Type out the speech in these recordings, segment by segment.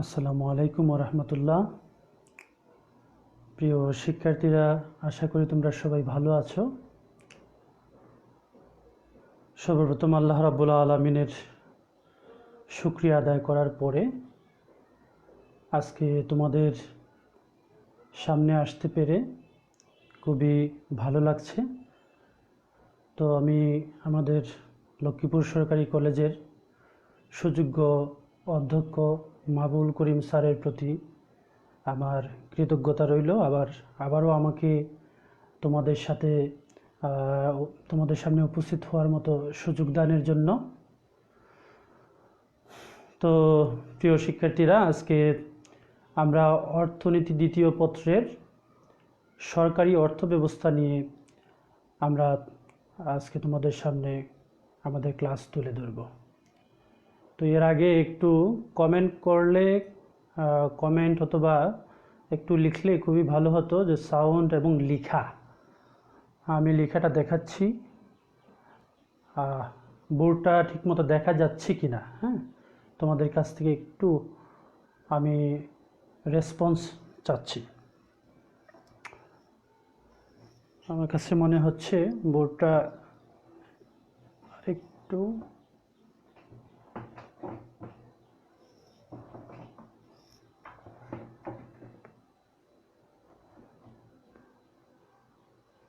আসসালামু আলাইকুম রহমতুল্লাহ। প্রিয় শিক্ষার্থীরা, আশা করি তোমরা সবাই ভালো আছো। সর্বপ্রথম আল্লাহ রাব্বুল আলামিনের শুকরিয়া আদায় করার পরে আজকে তোমাদের সামনে আসতে পেরে খুবই ভালো লাগছে। তো আমি আমাদের লক্ষ্মীপুর সরকারি কলেজের সুযোগ্য অধ্যক্ষ মাহবুবুল করিম স্যারের প্রতি আমার কৃতজ্ঞতা রইল। আবারও আমাকে তোমাদের সাথে তোমাদের সামনে উপস্থিত হওয়ার মতো সুযোগ দানের জন্য। তো প্রিয় শিক্ষার্থীরা, আজকে আমরা অর্থনীতি দ্বিতীয় পত্রের সরকারি অর্থব্যবস্থা নিয়ে আমরা আজকে তোমাদের সামনে আমাদের ক্লাস তুলে ধরব। তো এর আগে একটু কমেন্ট করলে, কমেন্ট অথবা একটু লিখলে খুবই ভালো হতো, যে সাউন্ড এবং লেখা, আমি লেখাটা দেখাচ্ছি, বোর্ডটা ঠিকমতো দেখা যাচ্ছে কি না। হ্যাঁ, তোমাদের কাছ থেকে একটু আমি রেসপন্স চাচ্ছি। আমার কাছে মনে হচ্ছে বোর্ডটা একটু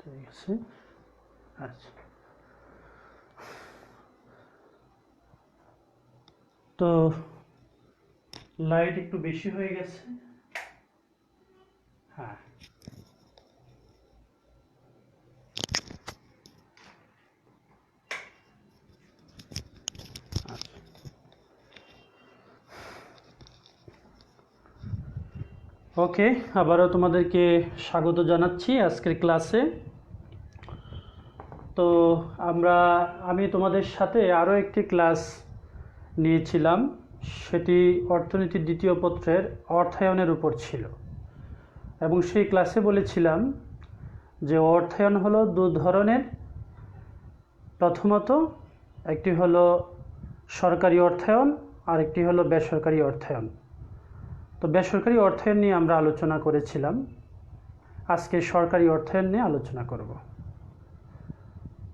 ঠিক আছে। আচ্ছা, তো লাইট একটু বেশি হয়ে গেছে। হ্যাঁ, ওকে, আবারও তোমাদেরকে স্বাগত জানাচ্ছি আজকের ক্লাসে। তো আমি তোমাদের সাথে আরও একটি ক্লাস নিয়েছিলাম, সেটি অর্থনীতির দ্বিতীয় পত্রের অর্থায়নের উপর ছিল। এবং সেই ক্লাসে বলেছিলাম যে অর্থায়ন হলো দু ধরনের। প্রথমত একটি হলো সরকারি অর্থায়ন, আর একটি হলো বেসরকারি অর্থায়ন। তো বেসরকারি অর্থায়ন নিয়ে আমরা আলোচনা করেছিলাম, আজকে সরকারি অর্থায়ন নিয়ে আলোচনা করব।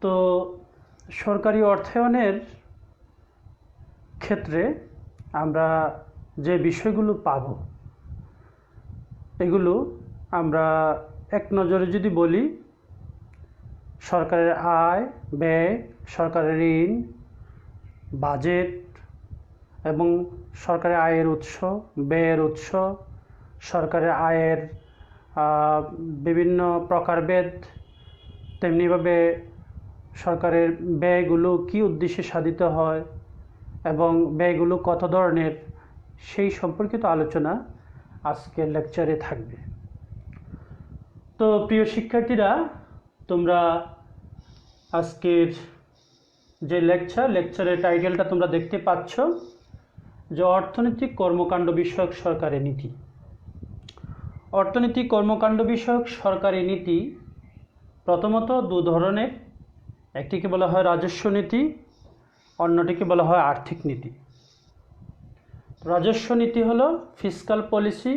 তো সরকারি অর্থায়নের ক্ষেত্রে আমরা যে বিষয়গুলো পাব, এগুলো আমরা এক নজরে যদি বলি, সরকারের আয় ব্যয়, সরকারের ঋণ, বাজেট এবং সরকারের আয়ের উৎস, ব্যয়ের উৎস, সরকারের আয়ের বিভিন্ন প্রকারভেদ, তেমনিভাবে সরকারের ব্যয়গুলো কী উদ্দেশ্যে সাধিত হয় এবং ব্যয়গুলো কত ধরনের, সেই সম্পর্কিত আলোচনা আজকের লেকচারে থাকবে। তো প্রিয় শিক্ষার্থীরা, তোমরা আজকের যে লেকচারের টাইটেলটা তোমরা দেখতে পাচ্ছ, যে অর্থনৈতিক কর্মকাণ্ড বিষয়ক সরকারি নীতি। অর্থনৈতিক কর্মকাণ্ড বিষয়ক সরকারি নীতি প্রথমত দু ধরনের, একটিকে বলা হয় রাজস্ব নীতি, অন্যটিকে বলা হয় আর্থিক নীতি। রাজস্ব নীতি হলো ফিসকাল পলিসি,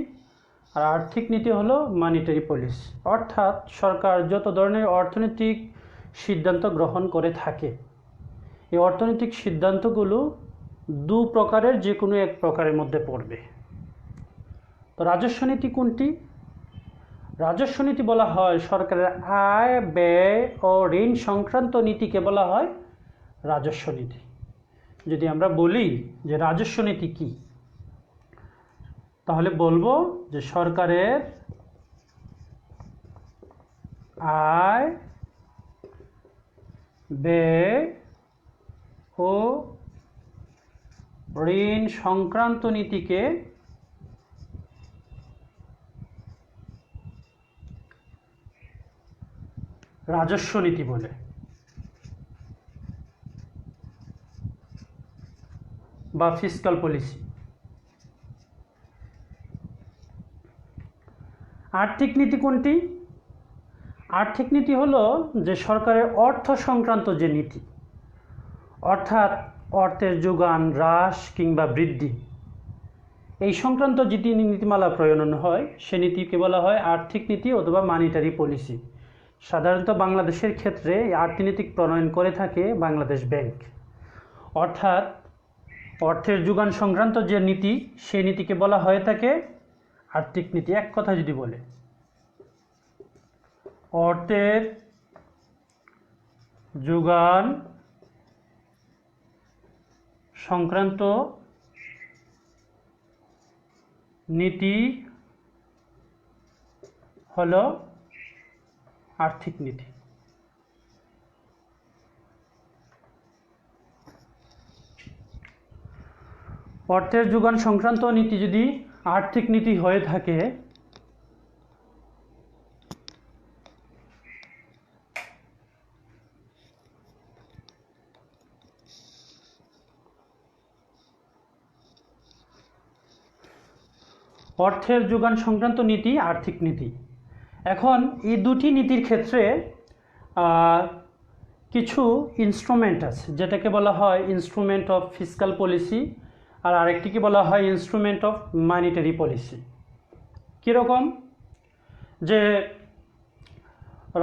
আর আর্থিক নীতি হলো মানিটারি পলিসি। অর্থাৎ সরকার যত ধরনের অর্থনৈতিক সিদ্ধান্ত গ্রহণ করে থাকে, এই অর্থনৈতিক সিদ্ধান্তগুলো দু প্রকারের যে কোনো এক প্রকারের মধ্যে পড়বে। তো রাজস্ব নীতি কোনটি? রাজস্ব নীতি বলা হয় সরকারের আয় ব্যয় ও ঋণ সংক্রান্ত নীতিকে বলা হয় রাজস্ব নীতি। যদি আমরা বলি যে রাজস্ব নীতি কি, তাহলে বলবো যে সরকারের আয় ব্যয় ও ঋণ সংক্রান্ত নীতিকে রাজস্ব নীতি বলে, বা ফিসকাল পলিসি। আর্থিক নীতি কোনটি? আর্থিক নীতি হলো যে সরকারের অর্থ সংক্রান্ত যে নীতি, অর্থাৎ অর্থের যোগান, হ্রাস কিংবা বৃদ্ধি, এই সংক্রান্ত যে নীতিমালা প্রণয়ন হয় সে নীতিকে বলা হয় আর্থিক নীতি অথবা মানিটারি পলিসি। সাধারণত বাংলাদেশের ক্ষেত্রে এই অর্থনীতি প্রণয়ন করে থাকে বাংলাদেশ ব্যাংক। অর্থাৎ অর্থের যোগান সংক্রান্ত যে নীতি সেই নীতিকে বলা হয়ে থাকে আর্থিক নীতি। এক কথা যদি বলে, অর্থের যোগান সংক্রান্ত নীতি হলো আর্থিক নীতি। অর্থের যোগান সংক্রান্ত নীতি যদি আর্থিক নীতি হয়ে থাকে অর্থের যোগান সংক্রান্ত নীতি আর্থিক নীতি। এখন এই দুটি নীতির ক্ষেত্রে কিছু ইনস্ট্রুমেন্ট আছে, যেটাকে বলা হয় ইনস্ট্রুমেন্ট অফ ফিসকাল পলিসি, আর আরেকটিকে বলা হয় ইনস্ট্রুমেন্ট অফ মানিটারি পলিসি। কীরকম? যে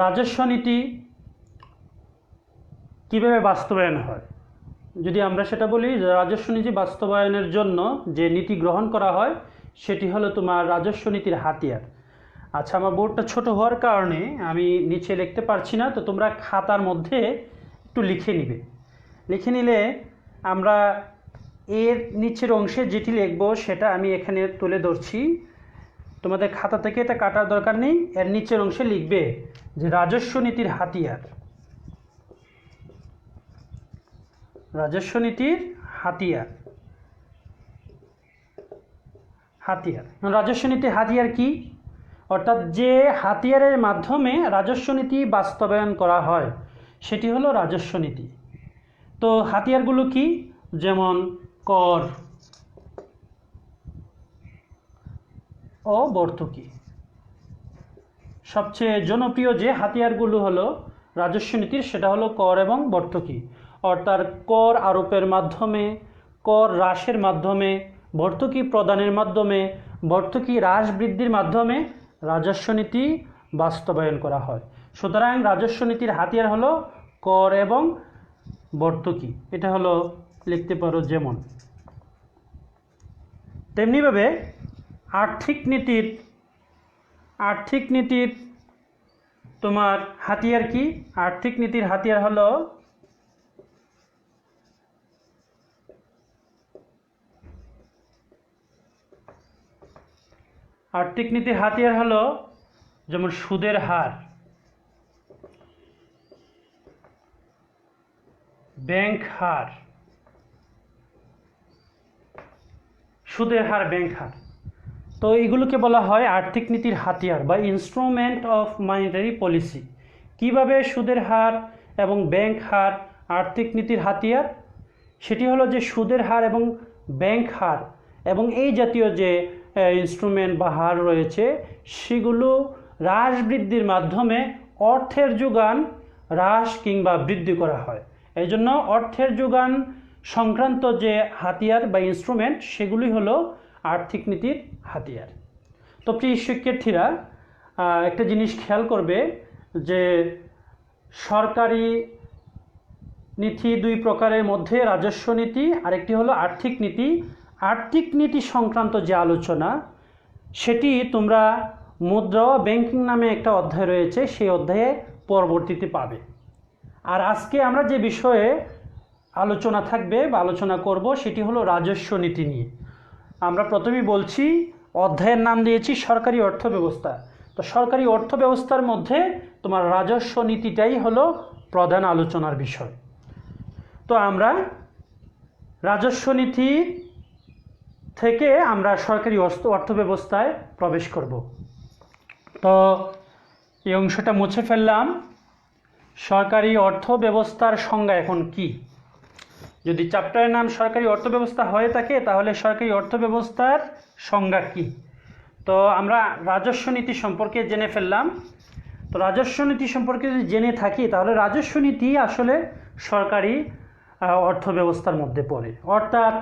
রাজস্ব নীতি কীভাবে বাস্তবায়ন হয়, যদি আমরা সেটা বলি, যে রাজস্ব নীতি বাস্তবায়নের জন্য যে নীতি গ্রহণ করা হয় সেটি হলো তোমার রাজস্ব নীতির হাতিয়ার। আচ্ছা, আমার বোর্ডটা ছোট হওয়ার কারণে আমি নিচে লিখতে পারছি না, তো তোমরা খাতার মধ্যে একটু লিখে নিবে। লিখে নিলে আমরা এর নিচের অংশে যেটি লিখব সেটা আমি এখানে তুলে ধরছি। তোমাদের খাতা থেকে এটা কাটার দরকার নেই, এর নিচের অংশে লিখবে যে রাজস্ব নীতির হাতিয়ার। রাজস্ব নীতির হাতিয়ার। রাজস্ব নীতির হাতিয়ার কি? অর্থাৎ যে হাতিয়ারের মাধ্যমে রাজস্ব নীতি বাস্তবায়ন করা হয় সেটি হলো রাজস্ব নীতি। তো হাতিয়ারগুলো কি? যেমন কর ও ভর্তুকি। সবচেয়ে জনপ্রিয় যে হাতিয়ারগুলো হলো রাজস্ব নীতির সেটা হলো কর এবং ভর্তুকি। অর্থাৎ কর আরোপের মাধ্যমে, কর হ্রাসের মাধ্যমে, ভর্তুকি প্রদানের মাধ্যমে, ভর্তুকি হ্রাস বৃদ্ধির মাধ্যমে রাজস্ব নীতি বাস্তবায়ন করা হয়। সুতরাং রাজস্ব নীতির হাতিয়ার হলো কর এবং ভর্তুকি। এটা হলো লিখতে পারো যেমন। তেমনিভাবে আর্থিক নীতির তোমার হাতিয়ার কি? আর্থিক নীতির হাতিয়ার হলো যেমন সুদের হার, ব্যাংক হার, সুদের হার, ব্যাংক হার। তো এইগুলোকে বলা হয় আর্থিক নীতির হাতিয়ার বা ইনস্ট্রুমেন্ট অফ মানিটারি পলিসি। কিভাবে সুদের হার এবং ব্যাংক হার আর্থিক নীতির হাতিয়ার? সেটি হলো যে সুদের হার এবং ব্যাংক হার এবং এই জাতীয় যে ইনস্ট্রুমেন্ট বা হার রয়েছে সেগুলো হ্রাস বৃদ্ধির মাধ্যমে অর্থের যোগান হ্রাস কিংবা বৃদ্ধি করা হয়। এই জন্য অর্থের যোগান সংক্রান্ত যে হাতিয়ার বা ইনস্ট্রুমেন্ট সেগুলি হলো আর্থিক নীতির হাতিয়ার। তো প্রিয় শিক্ষার্থীরা, একটা জিনিস খেয়াল করবে যে সরকারি নীতি দুই প্রকারের মধ্যে রাজস্ব নীতি আরেকটি হলো আর্থিক নীতি। আর্থিক নীতি সংক্রান্ত যে আলোচনা সেটি তোমরা মুদ্রা ও ব্যাংকিং নামে একটা অধ্যায় রয়েছে, সেই অধ্যায়ে পরবর্তীতে পাবে। আর আজকে আমরা যে বিষয়ে আলোচনা থাকবে বা আলোচনা করব সেটি হলো রাজস্ব নীতি নিয়ে। আমরা প্রথমেই বলছি অধ্যায়ের নাম দিয়েছি সরকারি অর্থ ব্যবস্থা। তো সরকারি অর্থ ব্যবস্থার মধ্যে তোমার রাজস্ব নীতিটাই হলো প্রধান আলোচনার বিষয়। তো আমরা রাজস্ব নীতি থেকে আমরা সরকারি অর্থ ব্যবস্থায় প্রবেশ করব। তো এই অংশটা মুছে ফেললাম। সরকারি অর্থ ব্যবস্থার সংজ্ঞা এখন কি? যদি চ্যাপ্টারের নাম সরকারি অর্থ ব্যবস্থা হয়ে থাকে তাহলে সরকারি অর্থ ব্যবস্থার সংজ্ঞা কি? তো আমরা রাজস্ব নীতি সম্পর্কে জেনে ফেললাম। তো রাজস্ব নীতি সম্পর্কে যদি জেনে থাকি তাহলে রাজস্ব নীতি আসলে সরকারি অর্থ ব্যবস্থার মধ্যে পড়ে। অর্থাৎ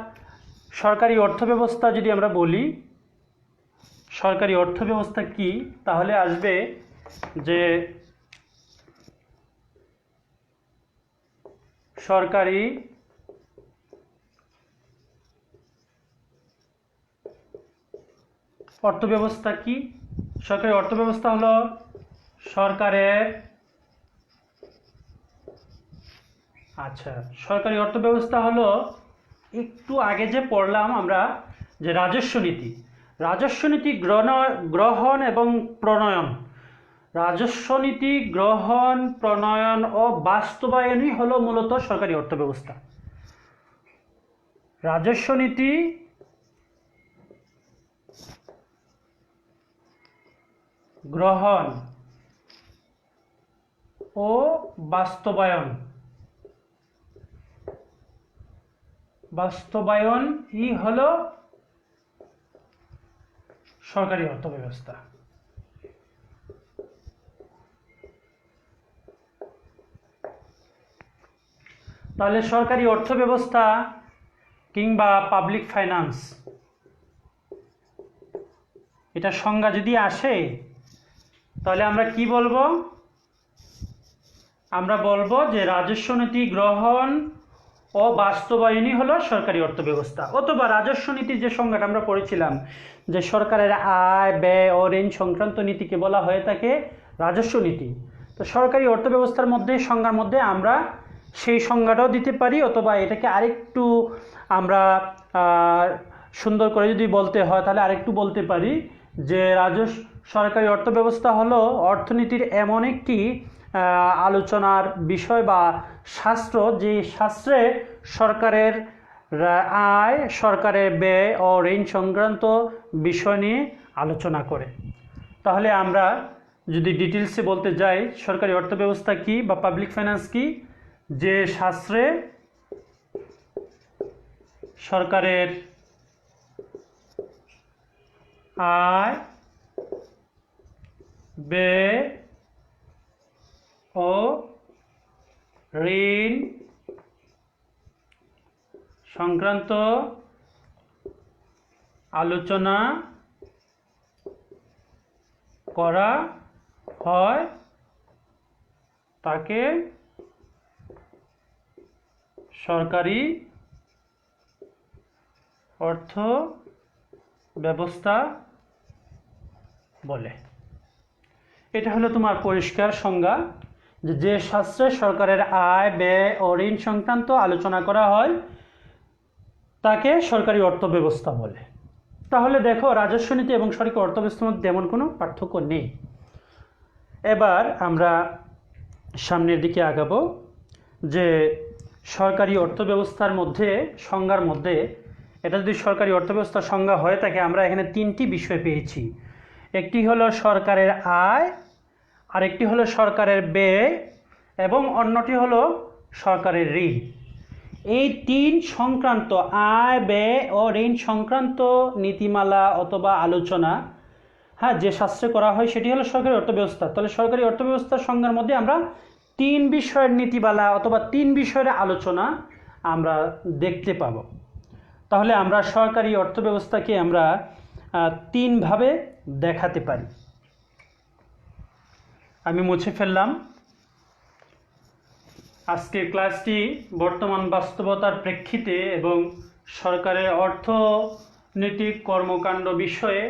সরকারি অর্থব্যবস্থা যদি আমরা বলি, সরকারি অর্থব্যবস্থা কি, তাহলে আসবে যে সরকারি অর্থব্যবস্থা কি? সরকারি অর্থব্যবস্থা হলো সরকারের সরকারি অর্থব্যবস্থা হলো একটু আগে যে পড়লাম আমরা যে রাজস্ব নীতি গ্রহণ এবং প্রণয়ন, রাজস্ব নীতি গ্রহণ, প্রণয়ন ও বাস্তবায়নই হলো মূলত সরকারি অর্থব্যবস্থা। রাজস্ব নীতি গ্রহণ ও বাস্তবায়নই হলো সরকারি অর্থব্যবস্থা। তাহলে সরকারি অর্থব্যবস্থা কিংবা পাবলিক ফাইন্যান্স, এটা সংজ্ঞা যদি আসে তাহলে আমরা কি বলবো? আমরা বলবো যে রাজস্ব নীতি গ্রহণ ও বাস্তবায়নই হলো সরকারি অর্থব্যবস্থা। অথবা রাজস্ব নীতির যে সংজ্ঞাটা আমরা পড়েছিলাম যে সরকারের আয় ব্যয় ও ঋণ সংক্রান্ত নীতিকে বলা হয়ে থাকে রাজস্ব নীতি। তো সরকারি অর্থব্যবস্থার মধ্যে সংজ্ঞার মধ্যে আমরা সেই সংজ্ঞাটাও দিতে পারি, অথবা এটাকে আরেকটু আমরা সুন্দর করে যদি বলতে হয় তাহলে আরেকটু বলতে পারি যে সরকারি অর্থব্যবস্থা হলো অর্থনীতির এমন একটি আলোচনার বিষয় বা শাস্ত্র, যে শাস্ত্রে সরকারের আয়, সরকারের ব্যয় ও ঋণ সংক্রান্ত বিষয় নিয়ে আলোচনা করে। তাহলে আমরা যদি ডিটেলসে বলতে যাই সরকারি অর্থব্যবস্থা কি বা পাবলিক ফাইন্যান্স কি, যে শাস্ত্রে সরকারের আয়, ব্যয় ও ঋণ সংক্রান্ত আলোচনা করা হয় তাকে সরকারি অর্থ ব্যবস্থা বলে। এটা হলো তোমার পরিষ্কার সংজ্ঞা, যে শাস্ত্রে সরকারের আয় ব্যয় ও ঋণ সংক্রান্ত আলোচনা করা হয় তাকে সরকারি অর্থ ব্যবস্থা বলে। তাহলে দেখো রাজস্ব নীতি এবং সরকারি অর্থ ব্যবস্থার মধ্যে তেমন কোনো পার্থক্য নেই। এবার আমরা সামনের দিকে আগাবো যে সরকারি অর্থ ব্যবস্থার মধ্যে সংজ্ঞার মধ্যে, এটা যদি সরকারি অর্থ ব্যবস্থার সংজ্ঞা হয়ে থাকে, আমরা এখানে তিনটি বিষয় পেয়েছি। একটি হলো সরকারের আয়, আরেকটি হলো সরকারের ব্যয় এবং অন্যটি হলো সরকারের ঋণ। এই তিন সংক্রান্ত আয় ব্যয় ও ঋণ সংক্রান্ত নীতিমালা অথবা আলোচনা যে শাস্ত্রে করা হয় সেটি হলো সরকারি অর্থব্যবস্থা। তাহলে সরকারি অর্থব্যবস্থার সংজ্ঞার মধ্যে আমরা তিন বিষয়ের নীতিমালা অথবা তিন বিষয়ের আলোচনা আমরা দেখতে পাব। তাহলে আমরা সরকারি অর্থব্যবস্থাকে আমরা তিনভাবে দেখাতে পারি। আমি মুছে ফেললাম। আজকের ক্লাসটি বর্তমান বাস্তবতার প্রেক্ষিতে এবং সরকারের অর্থনৈতিক কর্মকাণ্ড বিষয়ে,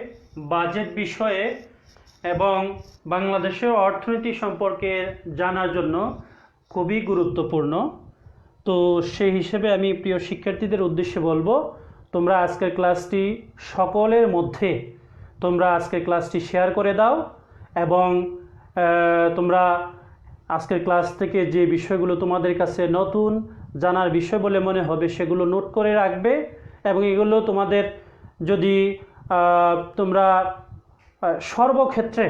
বাজেট বিষয়ে এবং বাংলাদেশের অর্থনীতি সম্পর্কে জানার জন্য খুবই গুরুত্বপূর্ণ। তো সেই হিসেবে আমি প্রিয় শিক্ষার্থীদের উদ্দেশ্যে বলবো, তোমরা আজকের ক্লাসটি সকলের মধ্যে তোমরা আজকের ক্লাসটি শেয়ার করে দাও এবং তোমরা আজকের ক্লাস থেকে যে বিষয়গুলো তোমাদের কাছে নতুন জানার বিষয় বলে মনে হবে সেগুলো নোট করে রাখবে এবং এগুলো তোমাদের যদি তোমরা সর্বক্ষেত্রে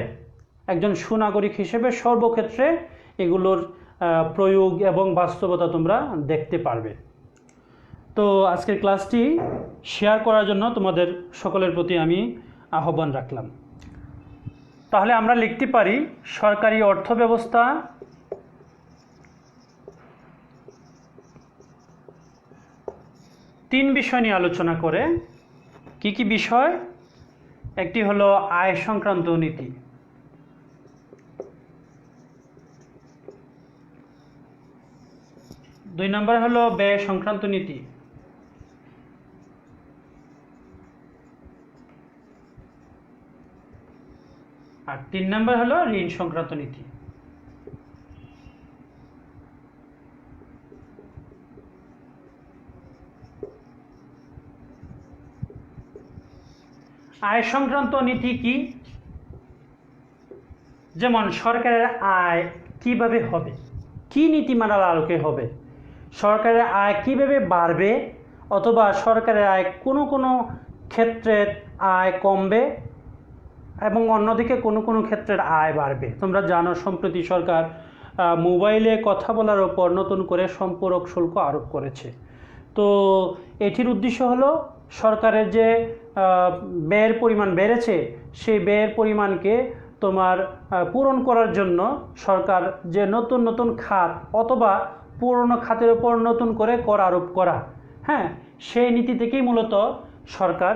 একজন সুনাগরিক হিসেবে সর্বক্ষেত্রে এগুলোর প্রয়োগ এবং বাস্তবতা তোমরা দেখতে পারবে। তো আজকের ক্লাসটি শেয়ার করার জন্য তোমাদের সকলের প্রতি আমি আহ্বান রাখলাম। তাহলে আমরা লিখতে পারি সরকারি অর্থব্যবস্থা তিন বিষয় নিয়ে আলোচনা করে। কি কি বিষয়? একটি হলো আয় সংক্রান্ত নীতি, দুই নম্বর হলো ব্যয় সংক্রান্ত নীতি, আর তিন নম্বর হলো ঋণ সংক্রান্ত নীতি। আয় সংক্রান্ত নীতি কি? যেমন সরকারের আয় কিভাবে হবে, কি নীতিমালার আলোকে হবে, সরকারের আয় কিভাবে বাড়বে, অথবা সরকারের আয় কোনো কোনো ক্ষেত্রের আয় কমবে এবং অন্যদিকে কোনো কোনো ক্ষেত্রের আয় বাড়বে। তোমরা জানো সম্প্রতি সরকার মোবাইলে কথা বলার ওপর নতুন করে সম্পূরক শুল্ক আরোপ করেছে। তো এটির উদ্দেশ্য হলো সরকারের যে ব্যয়ের পরিমাণ বেড়েছে সেই ব্যয়ের পরিমাণকে তোমার পূরণ করার জন্য সরকার যে নতুন নতুন খাত অথবা পুরনো খাতের উপর নতুন করে কর আরোপ করা, হ্যাঁ, সেই নীতি থেকেই মূলত সরকার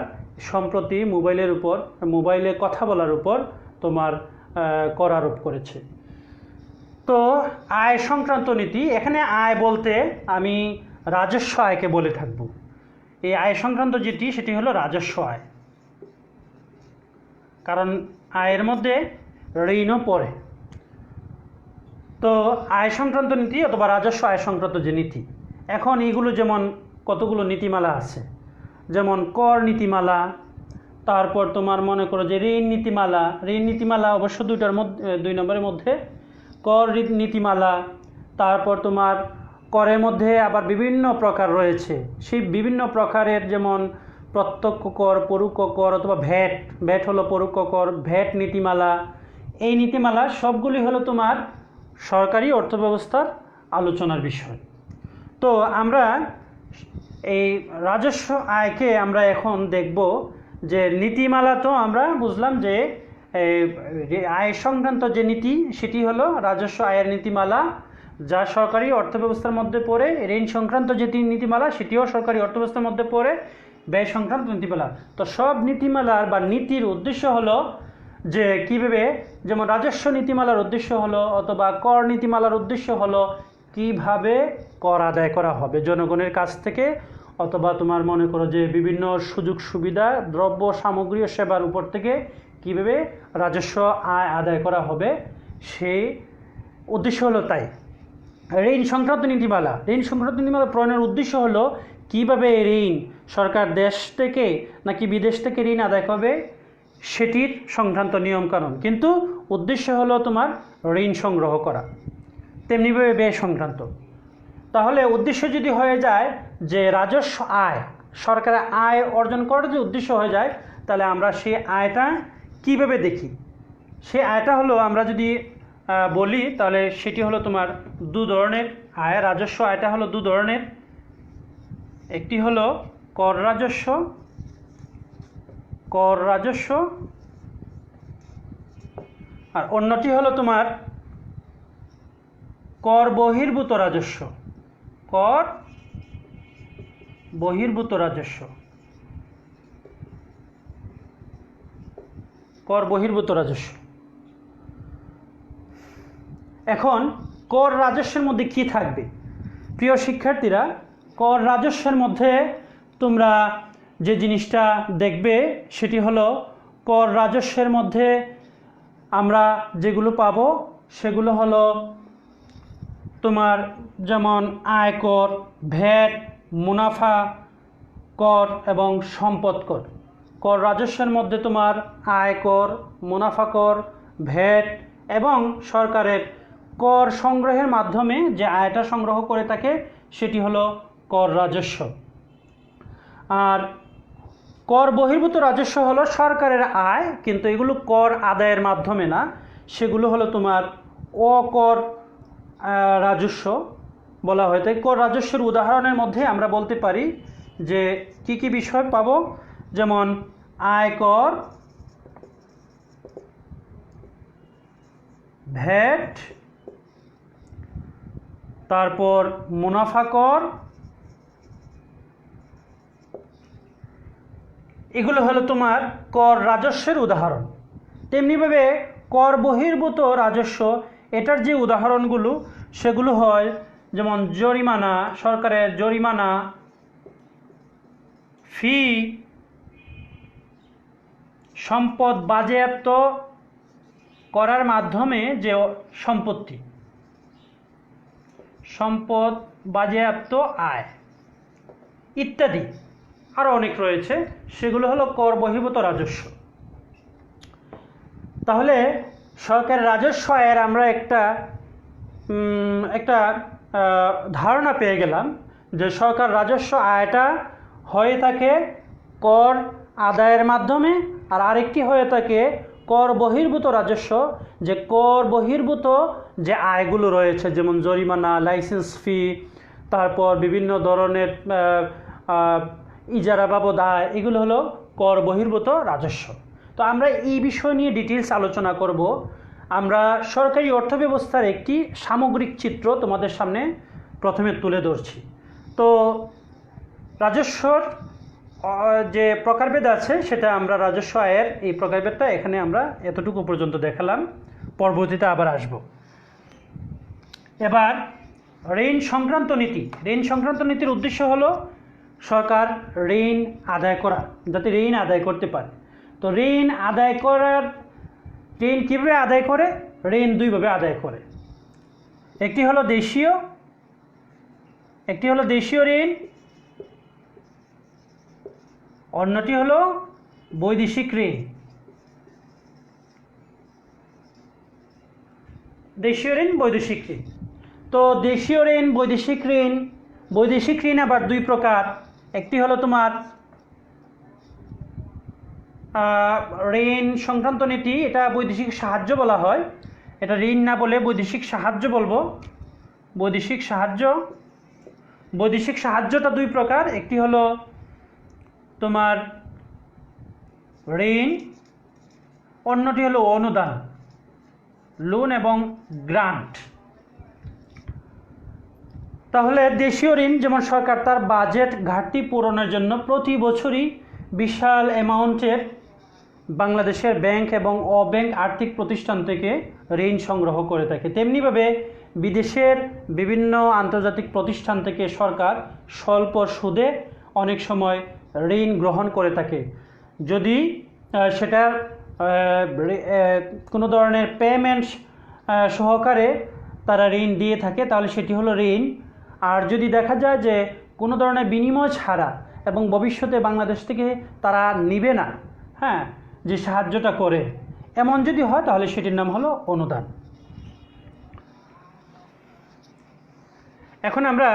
সম্প্রতি মোবাইলে কথা বলার উপর তোমার কর আরোপ করেছে। তো আয় সংক্রান্ত নীতি, এখানে আয় বলতে আমি রাজস্ব আয়কে বলে থাকব। এই আয় সংক্রান্ত যেটি সেটি হলো রাজস্ব আয়, কারণ আয়ের মধ্যে ঋণও পড়ে। তো আয় সংক্রান্ত নীতি অথবা রাজস্ব আয় সংক্রান্ত যে নীতি, এখন এইগুলো যেমন কতগুলো নীতিমালা আছে, যেমন কর নীতিমালা, তারপর তোমার মনে করো যে ঋণ নীতিমালা অবশ্য দুই নম্বরের মধ্যে কর নীতিমালা, তারপর তোমার করের মধ্যে আবার বিভিন্ন প্রকার রয়েছে। সেই বিভিন্ন প্রকারের যেমন প্রত্যক্ষ কর, পরোক্ষ কর অথবা ভ্যাট হলো পরোক্ষ কর, ভ্যাট নীতিমালা। এই নীতিমালা সবগুলি হলো তোমার সরকারি অর্থব্যবস্থার আলোচনার বিষয়। তো আমরা এই রাজস্ব আয়কে আমরা এখন দেখব যে নীতিমালা তো আমরা বুঝলাম যে আয় সংক্রান্ত যে নীতি সেটি হলো রাজস্ব আয়ের নীতিমালা, যা সরকারি অর্থব্যবস্থার মধ্যে পড়ে। ঋণ সংক্রান্ত যে নীতিমালা সেটিও সরকারি অর্থব্যবস্থার মধ্যে পড়ে। ব্যয় সংক্রান্ত নীতিমালা, তো সব নীতিমালার বা নীতির উদ্দেশ্য হলো যে কীভাবে, যেমন রাজস্ব নীতিমালার উদ্দেশ্য হলো অথবা কর নীতিমালার উদ্দেশ্য হলো কিভাবে কর আদায় করা হবে জনগণের কাছ থেকে, অথবা তোমার মনে করো যে বিভিন্ন সুযোগ সুবিধা, দ্রব্য সামগ্রী ও সেবার উপর থেকে কীভাবে রাজস্ব আয় আদায় করা হবে, সেই উদ্দেশ্য হলো তাই। ঋণ সংক্রান্ত নীতিমালা প্রণয়নের উদ্দেশ্য হলো কিভাবে ঋণ সরকার দেশ থেকে নাকি বিদেশ থেকে ঋণ আদায় করবে সেটির সংক্রান্ত নিয়মকানুন, কিন্তু উদ্দেশ্য হলো তোমার ঋণ সংগ্রহ করা। তেমনিভাবে ব্যয় সংক্রান্ত, তাহলে উদ্দেশ্য যদি হয়ে যায় যে রাজস্ব আয়, সরকারের আয় অর্জন করার যে উদ্দেশ্য হয়ে যায়, তাহলে আমরা সেই আয়টা কিভাবে দেখি? সেই আয়টা হলো আমরা যদি বলি তাহলে সেটি হলো তোমার দু ধরনের আয়। রাজস্ব আয়টা হলো দু ধরনের, একটি হলো কর রাজস্ব আর অন্যটি হলো তোমার কর বহির্ভূত রাজস্ব। এখন কর রাজস্বের মধ্যে কি থাকবে? প্রিয় শিক্ষার্থীরা, কর রাজস্বের মধ্যে তোমরা যে জিনিসটা দেখবে সেটি হলো কর রাজস্বের মধ্যে আমরা যেগুলো পাবো সেগুলো হলো তোমার যেমন আয়কর, ভ্যাট, মুনাফা কর এবং সম্পদ কর। কর রাজস্বের মধ্যে তোমার আয়কর, মুনাফা কর, ভ্যাট এবং সরকারের কর সংগ্রহের মাধ্যমে যে আয়টা সংগ্রহ করে থাকে সেটি হলো কর রাজস্ব। আর কর বহির্ভূত রাজস্ব হলো সরকারের আয়, কিন্তু এগুলো কর আদায়ের মাধ্যমে না, সেগুলো হলো তোমার অকর রাজস্ব বলা হয়। তাই কর রাজস্বের উদাহরণের মধ্যে আমরা বলতে পারি যে কি কি বিষয় পাবো, যেমন আয়কর, ভ্যাট, তারপর মুনাফা কর, এগুলো হলো তোমার কর রাজস্বের উদাহরণ। তেমনিভাবে কর বহির্ভূত রাজস্ব, এটার যে উদাহরণগুলো সেগুলো হয় যেমন জরিমানা, সরকারের জরিমানা, ফি, সম্পদ বাজেয়াপ্ত করার মাধ্যমে যে সম্পত্তি, সম্পদ বাজেয়াপ্ত আয় ইত্যাদি আরও অনেক রয়েছে, সেগুলো হলো কর বহির্ভূত রাজস্ব। তাহলে সরকারের রাজস্ব আয়ের আমরা একটা ধারণা পেয়ে গেলাম যে সরকার রাজস্ব আয়টা হয়ে থাকে কর আদায়ের মাধ্যমে, আর আরেকটি হয়ে থাকে কর বহির্ভূত রাজস্ব, যে কর বহির্ভূত যে আয়গুলো রয়েছে যেমন জরিমানা, লাইসেন্স ফি, তারপর বিভিন্ন ধরনের ইজারা বাবদ আয়, এগুলো হলো কর বহির্ভূত রাজস্ব। তো আমরা এই বিষয় নিয়ে ডিটেলস আলোচনা করব। আমরা সরকারি অর্থব্যবস্থার একটি সামগ্রিক চিত্র তোমাদের সামনে প্রথমে তুলে ধরছি। তো রাজস্বর যে প্রকারভেদ আছে সেটা আমরা রাজস্ব আয়ের এই প্রকারভেদটা এখানে আমরা এতটুকু পর্যন্ত দেখালাম, পরবর্তীতে আবার আসব। এবার ঋণ সংক্রান্ত নীতি। ঋণ সংক্রান্ত নীতির উদ্দেশ্য হলো সরকার ঋণ আদায় করা, যাতে ঋণ আদায় করতে পারে। তো ঋণ আদায় করার, ঋণ কীভাবে আদায় করে? ঋণ দুইভাবে আদায় করে। একটি হলো দেশীয় ঋণ, অন্যটি হলো বৈদেশিক ঋণ। দেশীয় ঋণ, বৈদেশিক ঋণ। তো দেশীয় ঋণ, বৈদেশিক ঋণ আবার দুই প্রকার। একটি হলো তোমার ঋণ সংক্রান্ত নীতি, এটা বৈদেশিক সাহায্য বলা হয়, এটা ঋণ না বলে বৈদেশিক সাহায্য বলবো। বৈদেশিক সাহায্যটা দুই প্রকার, একটি হলো তোমার ঋণ, অন্যটি হলো অনুদান, লোন এবং গ্রান্ট। তাহলে দেশীয় ঋণ যেমন সরকার তার বাজেট ঘাটতি পূরণের জন্য প্রতি বছরই বিশাল অ্যামাউন্টের বাংলাদেশের ব্যাংক এবং অব্যাংক আর্থিক প্রতিষ্ঠান থেকে ঋণ সংগ্রহ করে থাকে। তেমনিভাবে বিদেশের বিভিন্ন আন্তর্জাতিক প্রতিষ্ঠান থেকে সরকার স্বল্প সুদে অনেক সময় ঋণ গ্রহণ করে থাকে। যদি সেটার কোনো ধরনের পেমেন্ট সহকারে তারা ঋণ দিয়ে থাকে তাহলে সেটি হলো ঋণ। আর যদি দেখা যায় যে কোনো ধরনের বিনিময় ছাড়া এবং ভবিষ্যতে বাংলাদেশ থেকে তারা নিবে না, হ্যাঁ, যে সাহায্যটা করে, এমন যদি হয় তাহলে সেটির নাম হলো অনুদান। এখন আমরা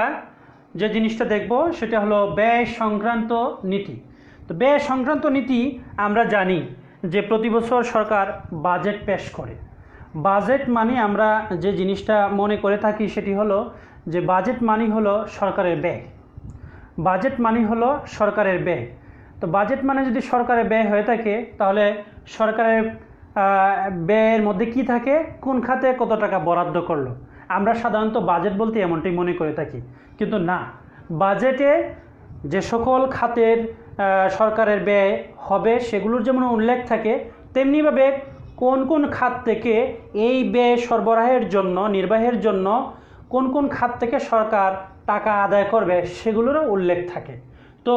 যে জিনিসটা দেখব সেটা হলো ব্যয় সংক্রান্ত নীতি। তো ব্যয় সংক্রান্ত নীতি আমরা জানি যে প্রতি বছর সরকার বাজেট পেশ করে। বাজেট মানে আমরা যে জিনিসটা মনে করে থাকি সেটি হলো যে বাজেট মানে হলো সরকারের ব্যয়। বাজেট মানে হলো সরকারের ব্যয়। তো বাজেট মানে যদি সরকারের ব্যয় হয়ে থাকে তাহলে সরকারের ব্যয়ের মধ্যে কি থাকে, কোন খাতে কত টাকা বরাদ্দ করলো। আমরা সাধারণত বাজেট বলতে এমনটাই মনে করে থাকি, কিন্তু না, বাজেটে যে সকল খাতের সরকারের ব্যয় হবে সেগুলোর যেমন উল্লেখ থাকে, তেমনিভাবে কোন কোন খাত থেকে এই ব্যয় সরবরাহের জন্য, নির্বাহের জন্য কোন কোন খাত থেকে সরকার টাকা আদায় করবে সেগুলোরও উল্লেখ থাকে। তো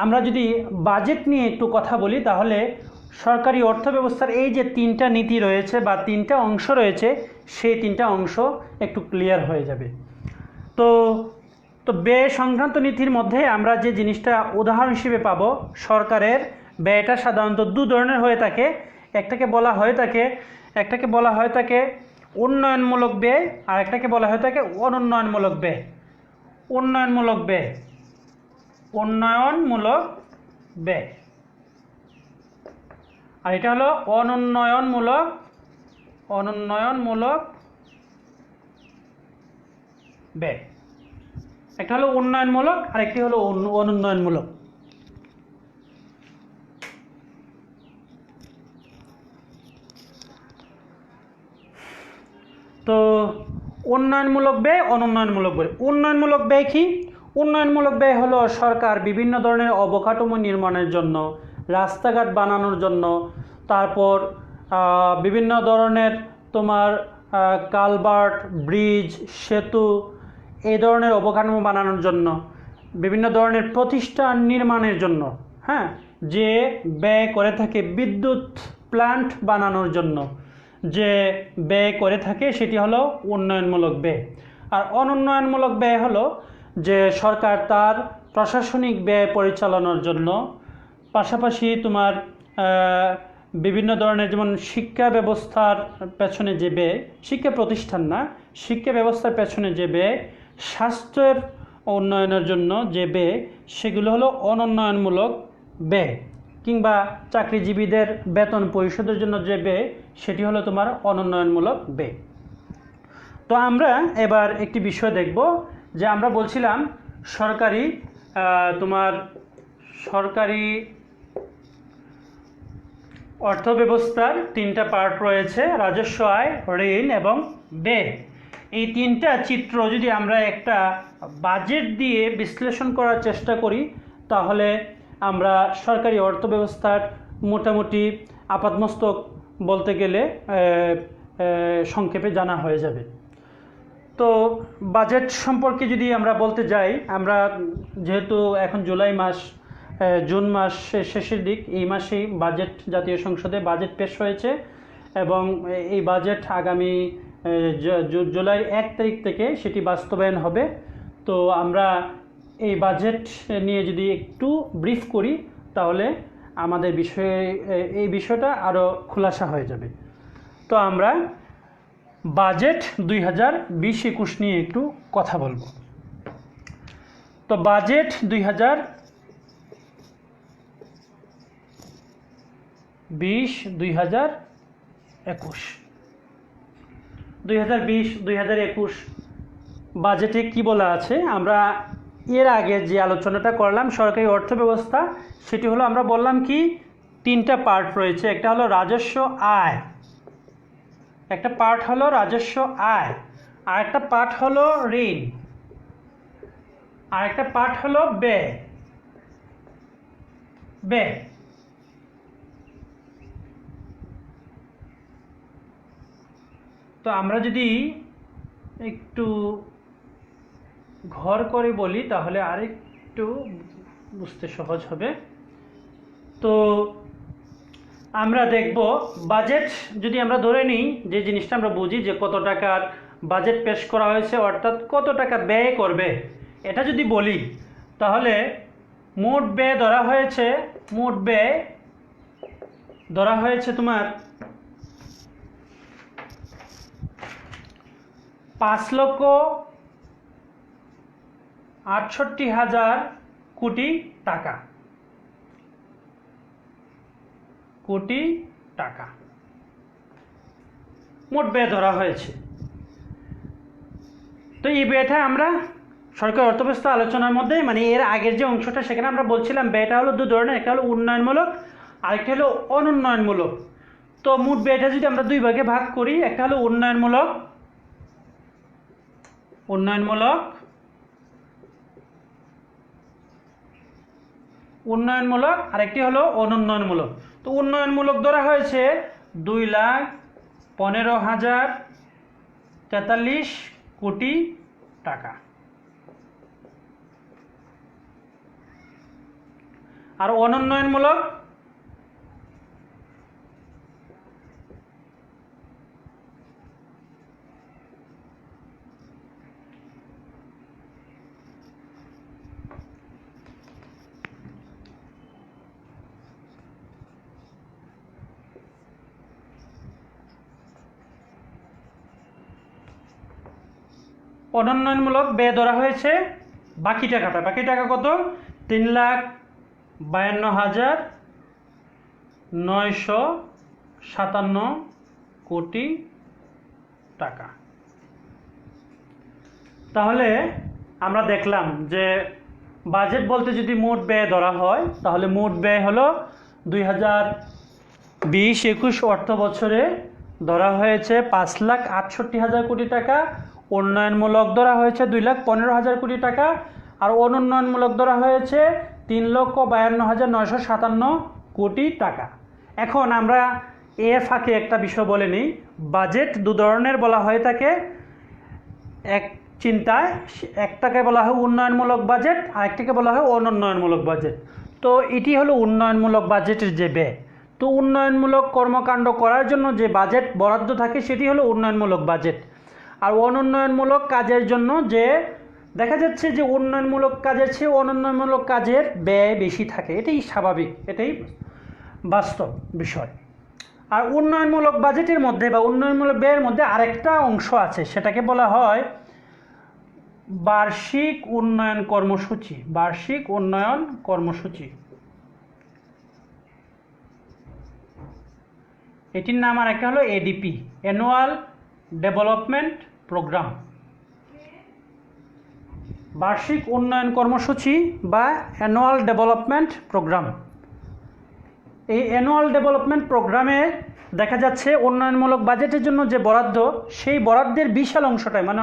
আমরা যদি বাজেট নিয়ে একটু কথা বলি তাহলে সরকারি অর্থব্যবস্থার এই যে তিনটা নীতি রয়েছে বা তিনটা অংশ রয়েছে, সেই তিনটা অংশ একটু ক্লিয়ার হয়ে যাবে। তো ব্যয় সংক্রান্ত নীতির মধ্যে আমরা যে জিনিসটা উদাহরণ হিসেবে পাবো, সরকারের ব্যয়টা সাধারণত দু ধরনের হয়ে থাকে। একটাকে বলা হয়ে থাকে উন্নয়নমূলক ব্যয়, আর একটাকে বলা হয়ে থাকে অনুন্নয়নমূলক ব্যয়। উন্নয়নমূলক ব্যয় আর এটা হলো অনুন্নয়নমূলক ব্যয়। একটা হলো উন্নয়নমূলক আর একটি হলো অনুন্নয়নমূলক। তো উন্নয়নমূলক ব্যয়, অনুন্নয়নমূলক ব্যয়। উন্নয়নমূলক ব্যয় কি? উন্নয়নমূলক ব্যয় হলো সরকার বিভিন্ন ধরনের অবকাঠামো নির্মাণের জন্য রাস্তাঘাট বানানোর জন্য, তারপর বিভিন্ন ধরনের তোমার কালভার্ট, ব্রিজ, সেতু এই ধরনের অবকাঠামো বানানোর জন্য, বিভিন্ন ধরনের প্রতিষ্ঠান নির্মাণের জন্য, হ্যাঁ, যে ব্যয় করে থাকে, বিদ্যুৎ প্ল্যান্ট বানানোর জন্য যে ব্যয় করে থাকে সেটি হলো উন্নয়নমূলক ব্যয়। আর অনুন্নয়নমূলক ব্যয় হলো যে সরকার তার প্রশাসনিক ব্যয় পরিচালনার জন্য, পাশাপাশি তোমার বিভিন্ন ধরনের, যেমন শিক্ষা ব্যবস্থার পেছনে যে ব্যয়, শিক্ষা প্রতিষ্ঠান না, শিক্ষা ব্যবস্থার পেছনে যে ব্যয়, স্বাস্থ্যের উন্নয়নের জন্য যে ব্যয়, সেগুলো হলো অনুন্নয়নমূলক ব্যয়। কিংবা চাকরিজীবীদের বেতন পরিশোধের জন্য যে ব্যয়, সেটি হলো তোমার অনুন্নয়নমূলক ব্যয়। তো আমরা এবার একটি বিষয় দেখব, যে আমরা বলছিলাম সরকারি অর্থব্যবস্থার তিনটা পার্ট রয়েছে: রাজস্ব, আয়, ঋণ এবং ব্যয়। এই তিনটা চিত্র যদি আমরা একটা বাজেট দিয়ে বিশ্লেষণ করার চেষ্টা করি, তাহলে আমরা সরকারি অর্থব্যবস্থার মোটামুটি আপাতমস্তক বলতে গেলে সংক্ষেপে জানা হয়ে যাবে। তো বাজেট সম্পর্কে যদি আমরা বলতে যাই, আমরা যেহেতু এখন জুলাই মাস, জুন মাস শেষের দিক, এই মাসেই বাজেট, জাতীয় সংসদে বাজেট পেশ হয়েছে এবং এই বাজেট আগামী জুলাই 1 তারিখ থেকে সেটি বাস্তবায়ন হবে। তো আমরা এই বাজেট নিয়ে যদি একটু ব্রিফ করি, তাহলে আমাদের এই বিষয়টা আরও খোলাসা হয়ে যাবে। তো আমরা বাজেট 2020-21 নিয়ে একটু কথা বলবো। তো বাজেট 2020-2021 বাজেটে কি বলা আছে, আমরা এর আগে যে আলোচনাটা করলাম সরকারি অর্থব্যবস্থা, সেটি হলো আমরা বললাম কি তিনটা পার্ট রয়েছে। একটা হলো রাজস্ব আয়, একটা পার্ট হলো রাজস্ব আয়, আর একটা পার্ট হলো ঋণ, আর একটা পার্ট হলো ব্যয়। তো আমরা যদি একটু ঘর করে বলি, তাহলে আরেকটু বুঝতে সহজ হবে। তো আমরা দেখব বাজেট যদি আমরা ধরে নিই, যে জিনিসটা আমরা বুঝি যে কত টাকার বাজেট পেশ করা হয়েছে, অর্থাৎ কত টাকা ব্যয় করবে, এটা যদি বলি, তাহলে মোট ব্যয় ধরা হয়েছে তোমার 5,68,000 কোটি টাকা। মোট ব্যয় ধরা হয়েছে। তো এই ব্যয়টা আমরা সরকারি অর্থব্যবস্থা আলোচনার মধ্যে, মানে এর আগের যে অংশটা, সেখানে আমরা বলছিলাম ব্যয়টা হলো দু ধরনের, একটা হলো উন্নয়নমূলক, আরেকটা হলো অনুন্নয়নমূলক। তো মোট ব্যয়টা যদি আমরা দুই ভাগে ভাগ করি, একটা হলো উন্নয়নমূলক, আরেকটি হলো অনুন্নয়নমূলক। তো উন্নয়নমূলক ধরা হয়েছে 2,15,043 কোটি টাকা, আর অনুন্নয়নমূলক ব্যয় ধরা হয়েছে বাকি টাকা কত? 3,52,957 কোটি টাকা। তাহলে আমরা দেখলাম যে বাজেট বলতে যদি মোট ব্যয় ধরা হয়, তাহলে মোট ব্যয় হলো 2020-21 অর্থ বছরে ধরা হয়েছে 5,68,000 কোটি টাকা, উন্নয়নমূলক ধরা হয়েছে 2,15,000 কোটি টাকা, আর অনুন্নয়নমূলক ধরা হয়েছে 3,52,957 কোটি টাকা। এখন আমরা এর ফাঁকে একটা বিষয় বলে নিই, বাজেট দু ধরনের বলা হয়ে থাকে এক চিন্তায়। একটাকে বলা হয় উন্নয়নমূলক বাজেট, আরেকটাকে বলা হয় অনুন্নয়নমূলক বাজেট। তো এটি হলো উন্নয়নমূলক বাজেটের যে ব্যয়। তো উন্নয়নমূলক কর্মকাণ্ড করার জন্য যে বাজেট বরাদ্দ থাকে সেটি হলো উন্নয়নমূলক বাজেট। আর অনুন্নয়নমূলক কাজের জন্য যে দেখা যাচ্ছে যে উন্নয়নমূলক কাজের চেয়ে অনুন্নয়নমূলক কাজের ব্যয় বেশি থাকে, এটাই স্বাভাবিক, এটাই বাস্তব বিষয়। আর উন্নয়নমূলক বাজেটের মধ্যে বা উন্নয়নমূলক ব্যয়ের মধ্যে আরেকটা অংশ আছে, সেটাকে বলা হয় বার্ষিক উন্নয়ন কর্মসূচি। বার্ষিক উন্নয়ন কর্মসূচি, এটির নাম আর একটা হলো এডিপি, অ্যানুয়াল ডেভেলপমেন্ট প্রোগ্রাম। বার্ষিক উন্নয়ন কর্মসূচি বা অ্যানুয়াল ডেভেলপমেন্ট প্রোগ্রাম। এই অ্যানুয়াল ডেভেলপমেন্ট প্রোগ্রামে দেখা যাচ্ছে উন্নয়নমূলক বাজেটের জন্য যে বরাদ্দ, সেই বরাদ্দের বিশাল অংশটাই, মানে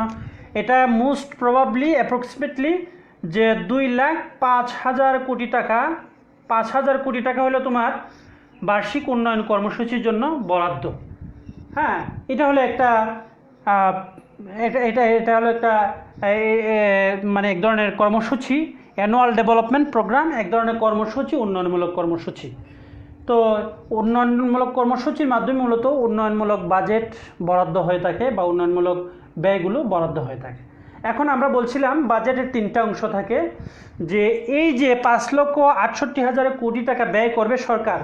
এটা মোস্ট প্রবাবলি অ্যাপ্রক্সিমেটলি যে 2,05,000 কোটি টাকা, 5,000 কোটি টাকা হলো তোমার বার্ষিক উন্নয়ন কর্মসূচির জন্য বরাদ্দ। হ্যাঁ, এটা হলো একটা এটা হলো একটা মানে এক ধরনের কর্মসূচি, অ্যানুয়াল ডেভেলপমেন্ট প্রোগ্রাম এক ধরনের কর্মসূচি, উন্নয়নমূলক কর্মসূচি। তো উন্নয়নমূলক কর্মসূচির মাধ্যমে মূলত উন্নয়নমূলক বাজেট বরাদ্দ হয়ে থাকে বা উন্নয়নমূলক ব্যয়গুলো বরাদ্দ হয়ে থাকে। এখন আমরা বলছিলাম বাজেটের তিনটা অংশ থাকে, যে এই যে 5,68,000 কোটি টাকা ব্যয় করবে সরকার,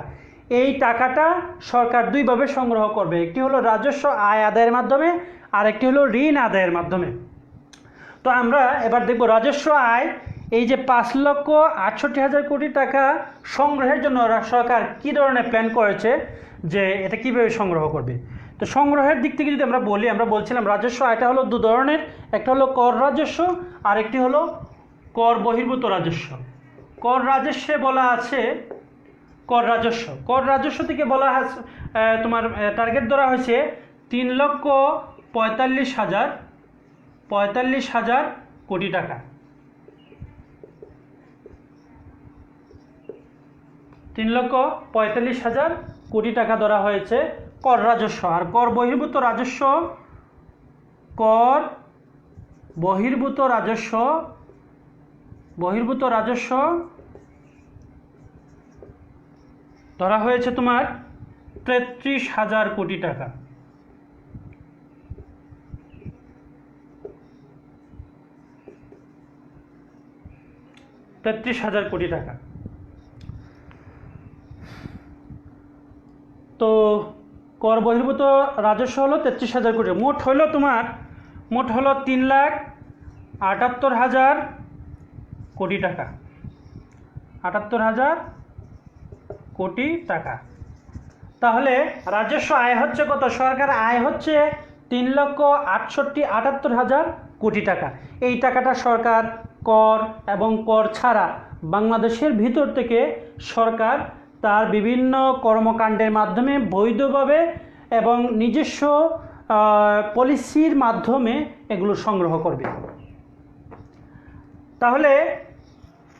এই টাকাটা সরকার দুইভাবে সংগ্রহ করবে। একটি হলো রাজস্ব আয় আদায়ের মাধ্যমে, আর একটি হলো ঋণ আদায়ের মাধ্যমে। তো আমরা এবার দেখব রাজস্ব আয়, এই যে 5,68,000 কোটি টাকা সংগ্রহের জন্য সরকার কী ধরনের প্ল্যান করেছে, যে এটা কীভাবে সংগ্রহ করবে। তো সংগ্রহের দিক থেকে যদি আমরা বলি, আমরা বলছিলাম রাজস্ব আয়টা হলো দু ধরনের, একটা হলো কর রাজস্ব আর একটি হলো কর বহির্ভূত রাজস্ব। কর রাজস্বে বলা আছে কর রাজস্ব, কর রাজস্ব থেকে বলা আছে তোমার টার্গেট ধরা হয়েছে 3,45,000 কোটি টাকা। 3,45,000 কোটি টাকা ধরা হয়েছে কর রাজস্ব। আর কর বহির্ভূত রাজস্ব, কর বহির্ভূত রাজস্ব ধরা হয়েছে তোমার 33,000 কোটি টাকা। 33,000 কোটি টাকা। তো কর বহির্ভূত রাজস্ব হলো 33,000 কোটি, মোট হলো 3,78,000 কোটি টাকা। 78,000 কোটি টাকা। তাহলে রাজস্ব আয় হচ্ছে কত? সরকার আয় হচ্ছে 3,78,000 কোটি টাকা। এই টাকাটা সরকার কর এবং কর ছাড়া বাংলাদেশের ভিতর থেকে সরকার তার বিভিন্ন কর্মকাণ্ডের মাধ্যমে বৈধভাবে এবং নিজস্ব পলিসির মাধ্যমে এগুলো সংগ্রহ করবে। তাহলে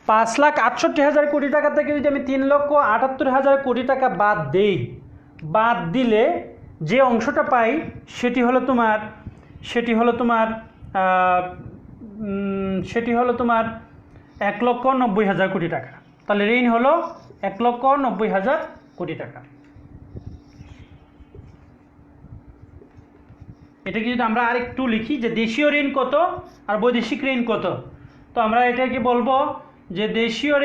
5,68,000 কোটি টাকা থেকে যদি আমি 3,78,000 কোটি টাকা বাদ দিলে যে অংশটা পাই সেটি হলো তোমার 1,90,000 কোটি টাকা। তাহলে ঋণ হলো 1,90,000 কোটি টাকা। এটাকে যদি আমরা আরেকটু লিখি যে দেশীয় ঋণ কত আর বৈদেশিক ঋণ কত, তো আমরা এটাকে বলবো যে দেশীয়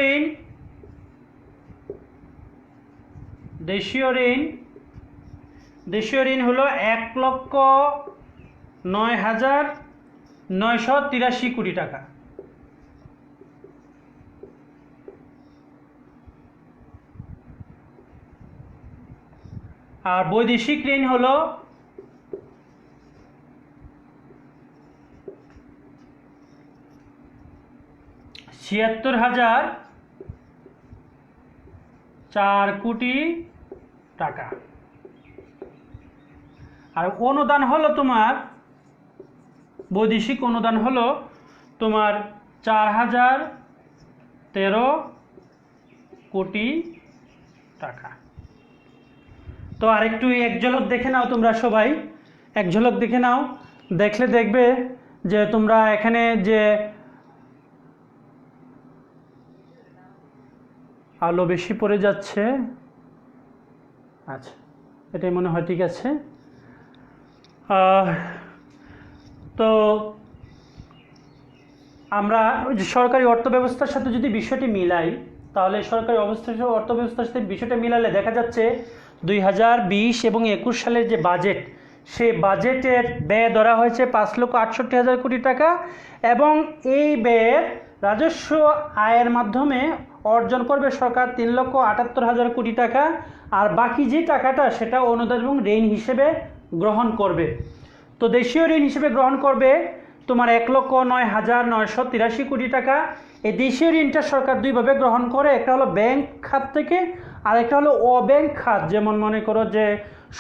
ঋণ হলো 1,09,983 কোটি টাকা। আর বৈদেশিক ঋণ হলো 76,004 কোটি টাকা। আর অনুদান হলো তোমার বৈদেশিক অনুদান হলো তোমার 4,013 কোটি টাকা। তো আরেকটু এক ঝলক দেখে নাও তোমরা সবাই, এক ঝলক দেখে নাও, দেখলে দেখবে যে তোমরা এখানে যে আলো বেশি পড়ে যাচ্ছে। আচ্ছা, এটাই মনে হয় ঠিক আছে। তো আমরা সরকারি অর্থব্যবস্থার সাথে যদি বিষয়টি মিলাই, তাহলে সরকারি অর্থব্যবস্থার সাথে বিষয়টা মিলালে দেখা যাচ্ছে 2020 এবং 21 সালের যে বাজেট, সেই বাজেটের ব্যয় ধরা হয়েছে 5,68,000 কোটি টাকা, এবং এই ব্যয়ের রাজস্ব আয়ের মাধ্যমে অর্জন করবে সরকার 3,78,000 কোটি টাকা, আর বাকি যে টাকাটা সেটা অনুদান এবং ঋণ হিসেবে গ্রহণ করবে। তো দেশীয় ঋণ হিসেবে গ্রহণ করবে তোমার 1,09,983 কোটি টাকা। এই দেশীয় ঋণটা সরকার দুইভাবে গ্রহণ করে, একটা হলো ব্যাংক খাত থেকে, আর একটা হলো অব্যাংক খাত, যেমন মনে করো যে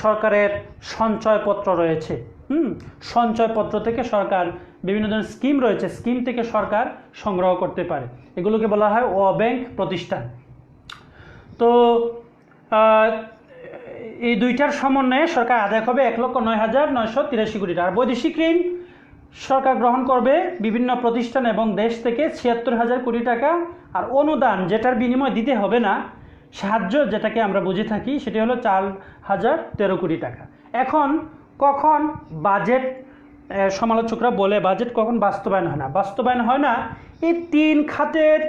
সরকারের সঞ্চয়পত্র রয়েছে, সঞ্চয়পত্র থেকে সরকার বিভিন্ন ধরনের স্কিম রয়েছে, স্কিম থেকে সরকার সংগ্রহ করতে পারে, এগুলোকে বলা হয় অব্যাংক প্রতিষ্ঠান। তো এই দুইটার সমন্বয়ে সরকার আদায় করবে 1,09,983 কোটি টাকা। আর বৈদেশিক ঋণ সরকার গ্রহণ করবে বিভিন্ন প্রতিষ্ঠান এবং দেশ থেকে 76,000 কোটি টাকা। আর অনুদান, যেটার বিনিময় দিতে হবে না, সাহায্য যেটাকে আমরা বুঝে থাকি, সেটি হলো 4,013 কোটি টাকা। এখন কখন বাজেট, সমালোচকরা বলে বাজেট কখন বাস্তবায়ন হয় না, বাস্তবায়ন হয় না এই তিন খাতের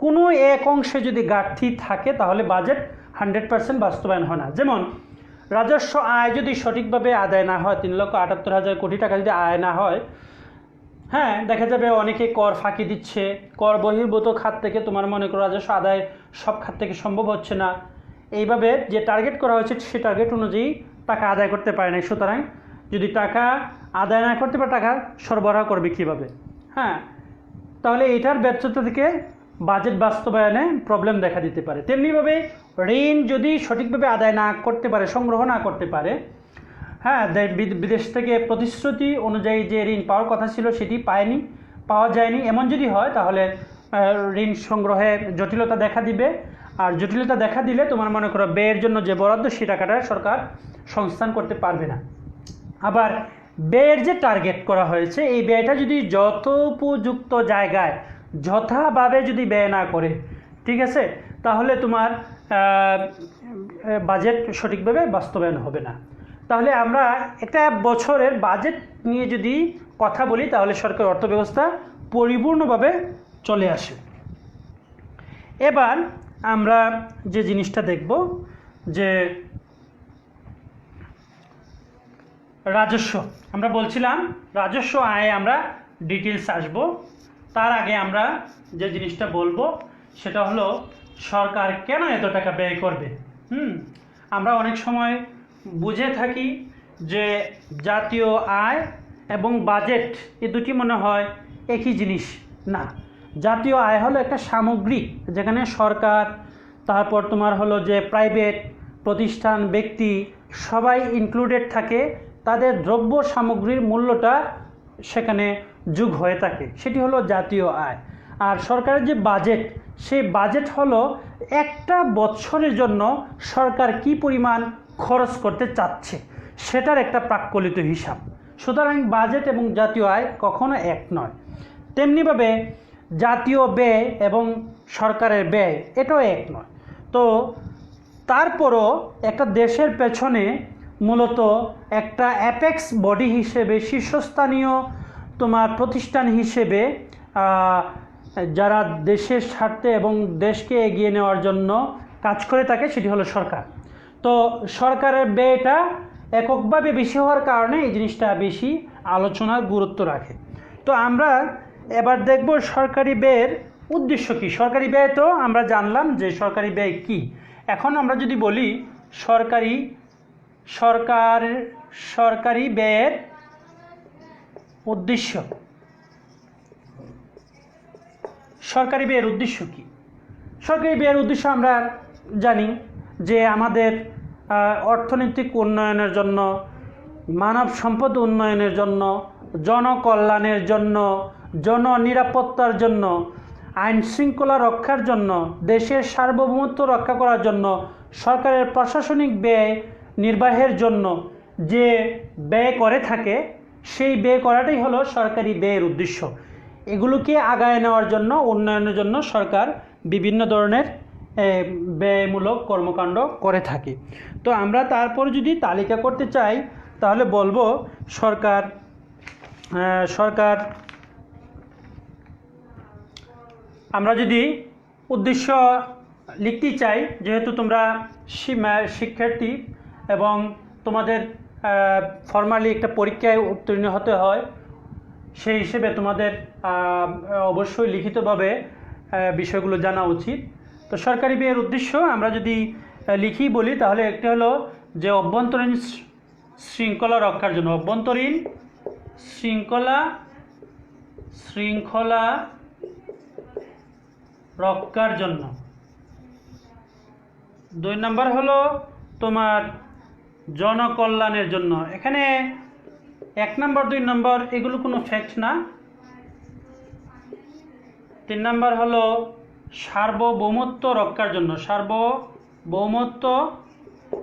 কোনো এক অংশে যদি ঘাটতি থাকে তাহলে বাজেট 100% বাস্তবায়ন হয় না। যেমন রাজস্ব আয় যদি সঠিকভাবে আদায় না হয়, 3,78,000 কোটি টাকা যদি আয় না হয়, হ্যাঁ, দেখা যাবে অনেকে কর ফাঁকি দিচ্ছে, কর বহির্ভূত খাত থেকে তোমার মনে করো রাজস্ব আদায় সব খাত থেকে সম্ভব হচ্ছে না, এইভাবে যে টার্গেট করা হয়েছে সে টার্গেট অনুযায়ী টাকা আদায় করতে পারে না। সুতরাং যদি টাকা আদায় না করতে পারে, টাকা সরবরাহ করবে কীভাবে? হ্যাঁ, তাহলে এটার ব্যর্থতা থেকে বাজেট বাস্তবায়নে প্রবলেম দেখা দিতে পারে। তেমনিভাবে ঋণ যদি সঠিকভাবে আদায় না করতে পারে, সংগ্রহ না করতে পারে, হ্যাঁ, বিদেশ থেকে প্রতিশ্রুতি অনুযায়ী যে ঋণ পাওয়ার কথা ছিল সেটি পাওয়া যায়নি, এমন যদি হয় তাহলে ঋণ সংগ্রহে জটিলতা দেখা দিবে। আর জটিলতা দেখা দিলে তোমার মনে করো ব্যয়ের জন্য যে বরাদ্দ সে টাকাটা সরকার সংস্থান করতে পারবে না। আবার ব্যয়ের যে টার্গেট করা হয়েছে, এই ব্যয়টা যদি যথোপযুক্ত জায়গায় যথাভাবে যদি ব্যয় না করে, ঠিক আছে, তাহলে তোমার বাজেট সঠিকভাবে বাস্তবায়ন হবে না। তাহলে আমরা একটা বছরের বাজেট নিয়ে যদি কথা বলি তাহলে সরকার অর্থব্যবস্থা পরিপূর্ণভাবে চলে আসে। এবার আমরা যে জিনিসটা দেখব যে রাজস্ব, আমরা বলছিলাম রাজস্ব আয়ে আমরা ডিটেলস আসব। তার আগে আমরা যে জিনিসটা বলবো সেটা হলো সরকার কেন এত টাকা ব্যয় করবে। আমরা অনেক সময় বুঝে থাকি যে জাতীয় আয় এবং বাজেট এই দুটি মনে হয় একই জিনিস। না, জাতীয় আয় হলো একটা সামগ্রিক, যেখানে সরকার, তারপর তোমার হলো যে প্রাইভেট প্রতিষ্ঠান, ব্যক্তি সবাই ইনক্লুডেড থাকে, তাদের দ্রব্য সামগ্রীর মূল্যটা সেখানে যোগ হয়ে থাকে, সেটি হলো জাতীয় আয়। আর সরকারের যে বাজেট, সেই বাজেট হলো একটা বছরের জন্য সরকার কি পরিমাণ খরচ করতে চাচ্ছে সেটার একটা প্রাক্কলিত হিসাব। সুতরাং বাজেট এবং জাতীয় আয় কখনো এক নয়। তেমনিভাবে জাতীয় ব্যয় এবং সরকারের ব্যয় এটাও এক নয়। তো তারপরও একটা দেশের পেছনে মূলত একটা অ্যাপেক্স বডি হিসেবে, শীর্ষস্থানীয় তোমার প্রতিষ্ঠান হিসেবে যারা দেশের স্বার্থে এবং দেশকে এগিয়ে নেওয়ার জন্য কাজ করে থাকে, সেটি হলো সরকার। তো সরকারের ব্যয়টা এককভাবে বেশি হওয়ার কারণে এই জিনিসটা বেশি আলোচনার গুরুত্ব রাখে। তো আমরা এবার দেখব সরকারি ব্যয়ের উদ্দেশ্য কী। সরকারি ব্যয় তো আমরা জানলাম যে সরকারি ব্যয় কী। এখন আমরা যদি বলি সরকারি ব্যয়ের উদ্দেশ্য, সরকারি ব্যয়ের উদ্দেশ্য কী? সরকারি ব্যয়ের উদ্দেশ্য আমরা জানি যে আমাদের অর্থনৈতিক উন্নয়নের জন্য, মানব সম্পদ উন্নয়নের জন্য, জনকল্যাণের জন্য, জননিরাপত্তার জন্য, আইন শৃঙ্খলা রক্ষার জন্য, দেশের সার্বভৌমত্ব রক্ষা করার জন্য সরকারের প্রশাসনিক ব্যয় নির্বাহের জন্য যে ব্যয় করে থাকে সেই ব্যয় করাটাই হলো সরকারি ব্যয়ের উদ্দেশ্য। এগুলোকে আগায় নেওয়ার জন্য, উন্নয়নের জন্য সরকার বিভিন্ন ধরনের ব্যয়মূলক কর্মকাণ্ড করে থাকে। তো আমরা তারপর যদি তালিকা করতে চাই তাহলে বলবো সরকার আমরা যদি উদ্দেশ্য লিখতে চাই, যেহেতু তোমরা শিক্ষার্থী এবং তোমাদের ফর্মালি একটা পরীক্ষায় উত্তীর্ণ হতে হয়, সেই হিসেবে তোমাদের অবশ্যই লিখিতভাবে বিষয়গুলো জানা উচিত। তো সরকারি ব্যয়ের উদ্দেশ্য আমরা যদি লিখি বলি তাহলে একটা হলো যে অভ্যন্তরীণ শৃঙ্খলা রক্ষার জন্য, অভ্যন্তরীণ শৃঙ্খলা রক্ষার জন্য। 2 নম্বর হলো তোমার জনকল্যাণের জন্য। এখানে 1 নম্বর 2 নম্বর এগুলো কোনো ফ্যাক্ট না। 3 নম্বর হলো সার্বভৌমত্ব রক্ষার জন্য, সার্বভৌমত্ব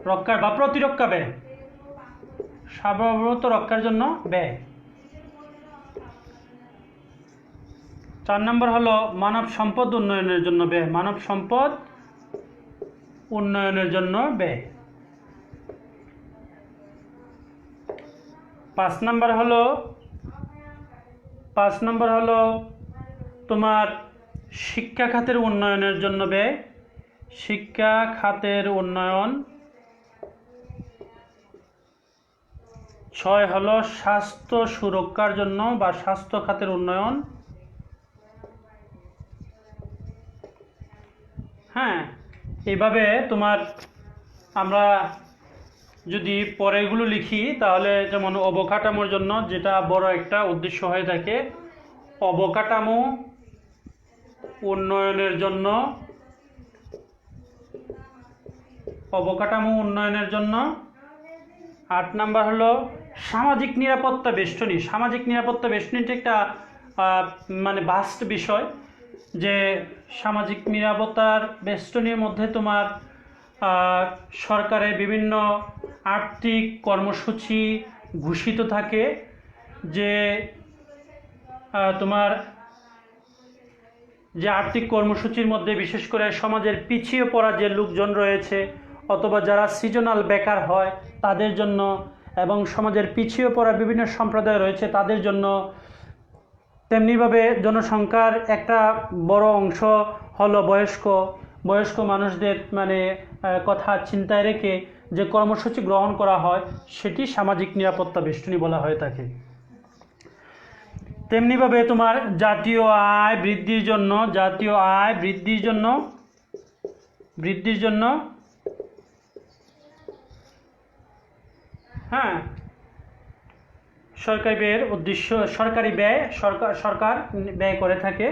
রক্ষার বা প্রতিরক্ষা ব্যয়, সার্বভৌমত্ব রক্ষার জন্য ব্যয়। 4 নম্বর হলো মানব সম্পদ উন্নয়নের জন্য ব্যয়, মানব সম্পদ উন্নয়নের জন্য ব্যয়। 5 নম্বর হলো তোমার শিক্ষা খাতের উন্নয়নের জন্য ব্যয়, শিক্ষা খাতের উন্নয়ন। 6 হলো স্বাস্থ্য সুরক্ষার জন্য বা স্বাস্থ্য খাতের উন্নয়ন। হ্যাঁ, এইভাবে তোমার আমরা যদি পরেগুলো লিখি তাহলে যেমন অবকাঠামোর জন্য, যেটা বড় একটা উদ্দেশ্য হয়ে থাকে, অবকাঠামো উন্নয়নের জন্য, অবকাঠামো উন্নয়নের জন্য। 8 নম্বর হলো সামাজিক নিরাপত্তা বেষ্টনী। সামাজিক নিরাপত্তা বেষ্টনীটা একটা মানে বাস্ট বিষয়, যে সামাজিক নিরাপত্তার বেষ্টনীর মধ্যে তোমার সরকারের বিভিন্ন আর্থিক কর্মসূচি ঘোষিত থাকে, যে তোমার যে আর্থিক কর্মসূচির মধ্যে বিশেষ করে সমাজের পিছিয়ে পড়া যে লোকজন রয়েছে অথবা যারা সিজনাল বেকার হয় তাদের জন্য, এবং সমাজের পিছিয়ে পড়া বিভিন্ন সম্প্রদায় রয়েছে তাদের জন্য। তেমনিভাবে জনসংখ্যার একটা বড় অংশ হলো বয়স্ক মানুষদের মানে কথা চিন্তায় রেখে যে কর্মসূচি গ্রহণ করা হয় সেটি সামাজিক নিরাপত্তা বেষ্টনী বলা হয়ে থাকে। তেমনিভাবে তোমার জাতীয় আয় বৃদ্ধির জন্য হ্যাঁ সরকারি ব্যয়ের উদ্দেশ্য, সরকারি ব্যয় সরকার ব্যয় করে থাকে।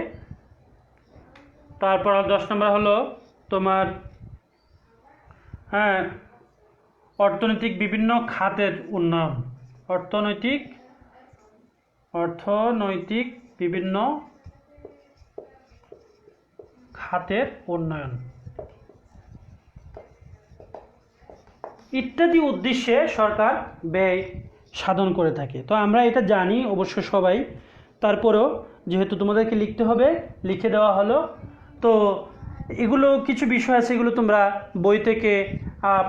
তারপর 10 নম্বর হলো তোমার অর্থনৈতিক বিভিন্ন খাতের উন্নয়ন, অর্থনৈতিক বিভিন্ন খাতের উন্নয়ন ইত্যাদি উদ্দেশ্যে সরকার ব্যয় সাধন করে থাকে। তো আমরা এটা জানি অবশ্য সবাই, তারপরেও যেহেতু তোমাদেরকে লিখতে হবে লিখে দেওয়া হলো। তো এগুলো কিছু বিষয় আছে, এগুলো তোমরা বই থেকে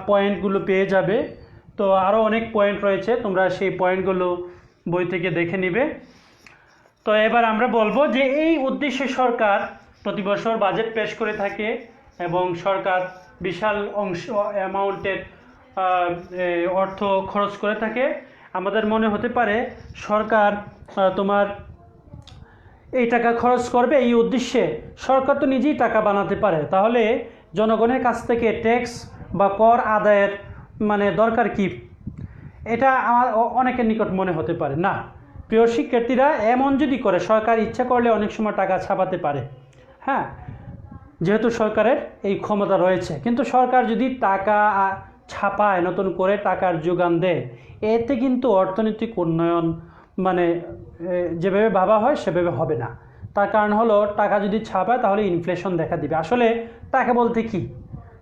পয়েন্টগুলো পেয়ে যাবে। তো আরও অনেক পয়েন্ট রয়েছে, তোমরা সেই পয়েন্টগুলো বই থেকে দেখে নিবে। তো এবার আমরা বলবো যে এই উদ্দেশ্যে সরকার প্রতি বছর বাজেট পেশ করে থাকে এবং সরকার বিশাল অংশ অ্যামাউন্টের অর্থ খরচ করে থাকে। আমাদের মনে হতে পারে সরকার তোমার এই টাকা খরচ করবে এই উদ্দেশ্যে, সরকার তো নিজেই টাকা বানাতে পারে, তাহলে জনগণের কাছ থেকে ট্যাক্স বা কর আদায়ের মানে দরকার কি? এটা আমার অনেকের নিকট মনে হতে পারে। না প্রিয় শিক্ষার্থীরা, এমন যদি করে, সরকার ইচ্ছা করলে অনেক সময় টাকা ছাপাতে পারে, হ্যাঁ, যেহেতু সরকারের এই ক্ষমতা রয়েছে। কিন্তু সরকার যদি টাকা ছাপায়, নতুন করে টাকার যোগান দেয়, এতে কিন্তু অর্থনৈতিক উন্নয়ন মানে যেভাবে ভাবা হয় সেভাবে হবে না। তার কারণ হলো টাকা যদি ছাপায় তাহলে ইনফ্লেশন দেখা দিবে। আসলে টাকা বলতে কি?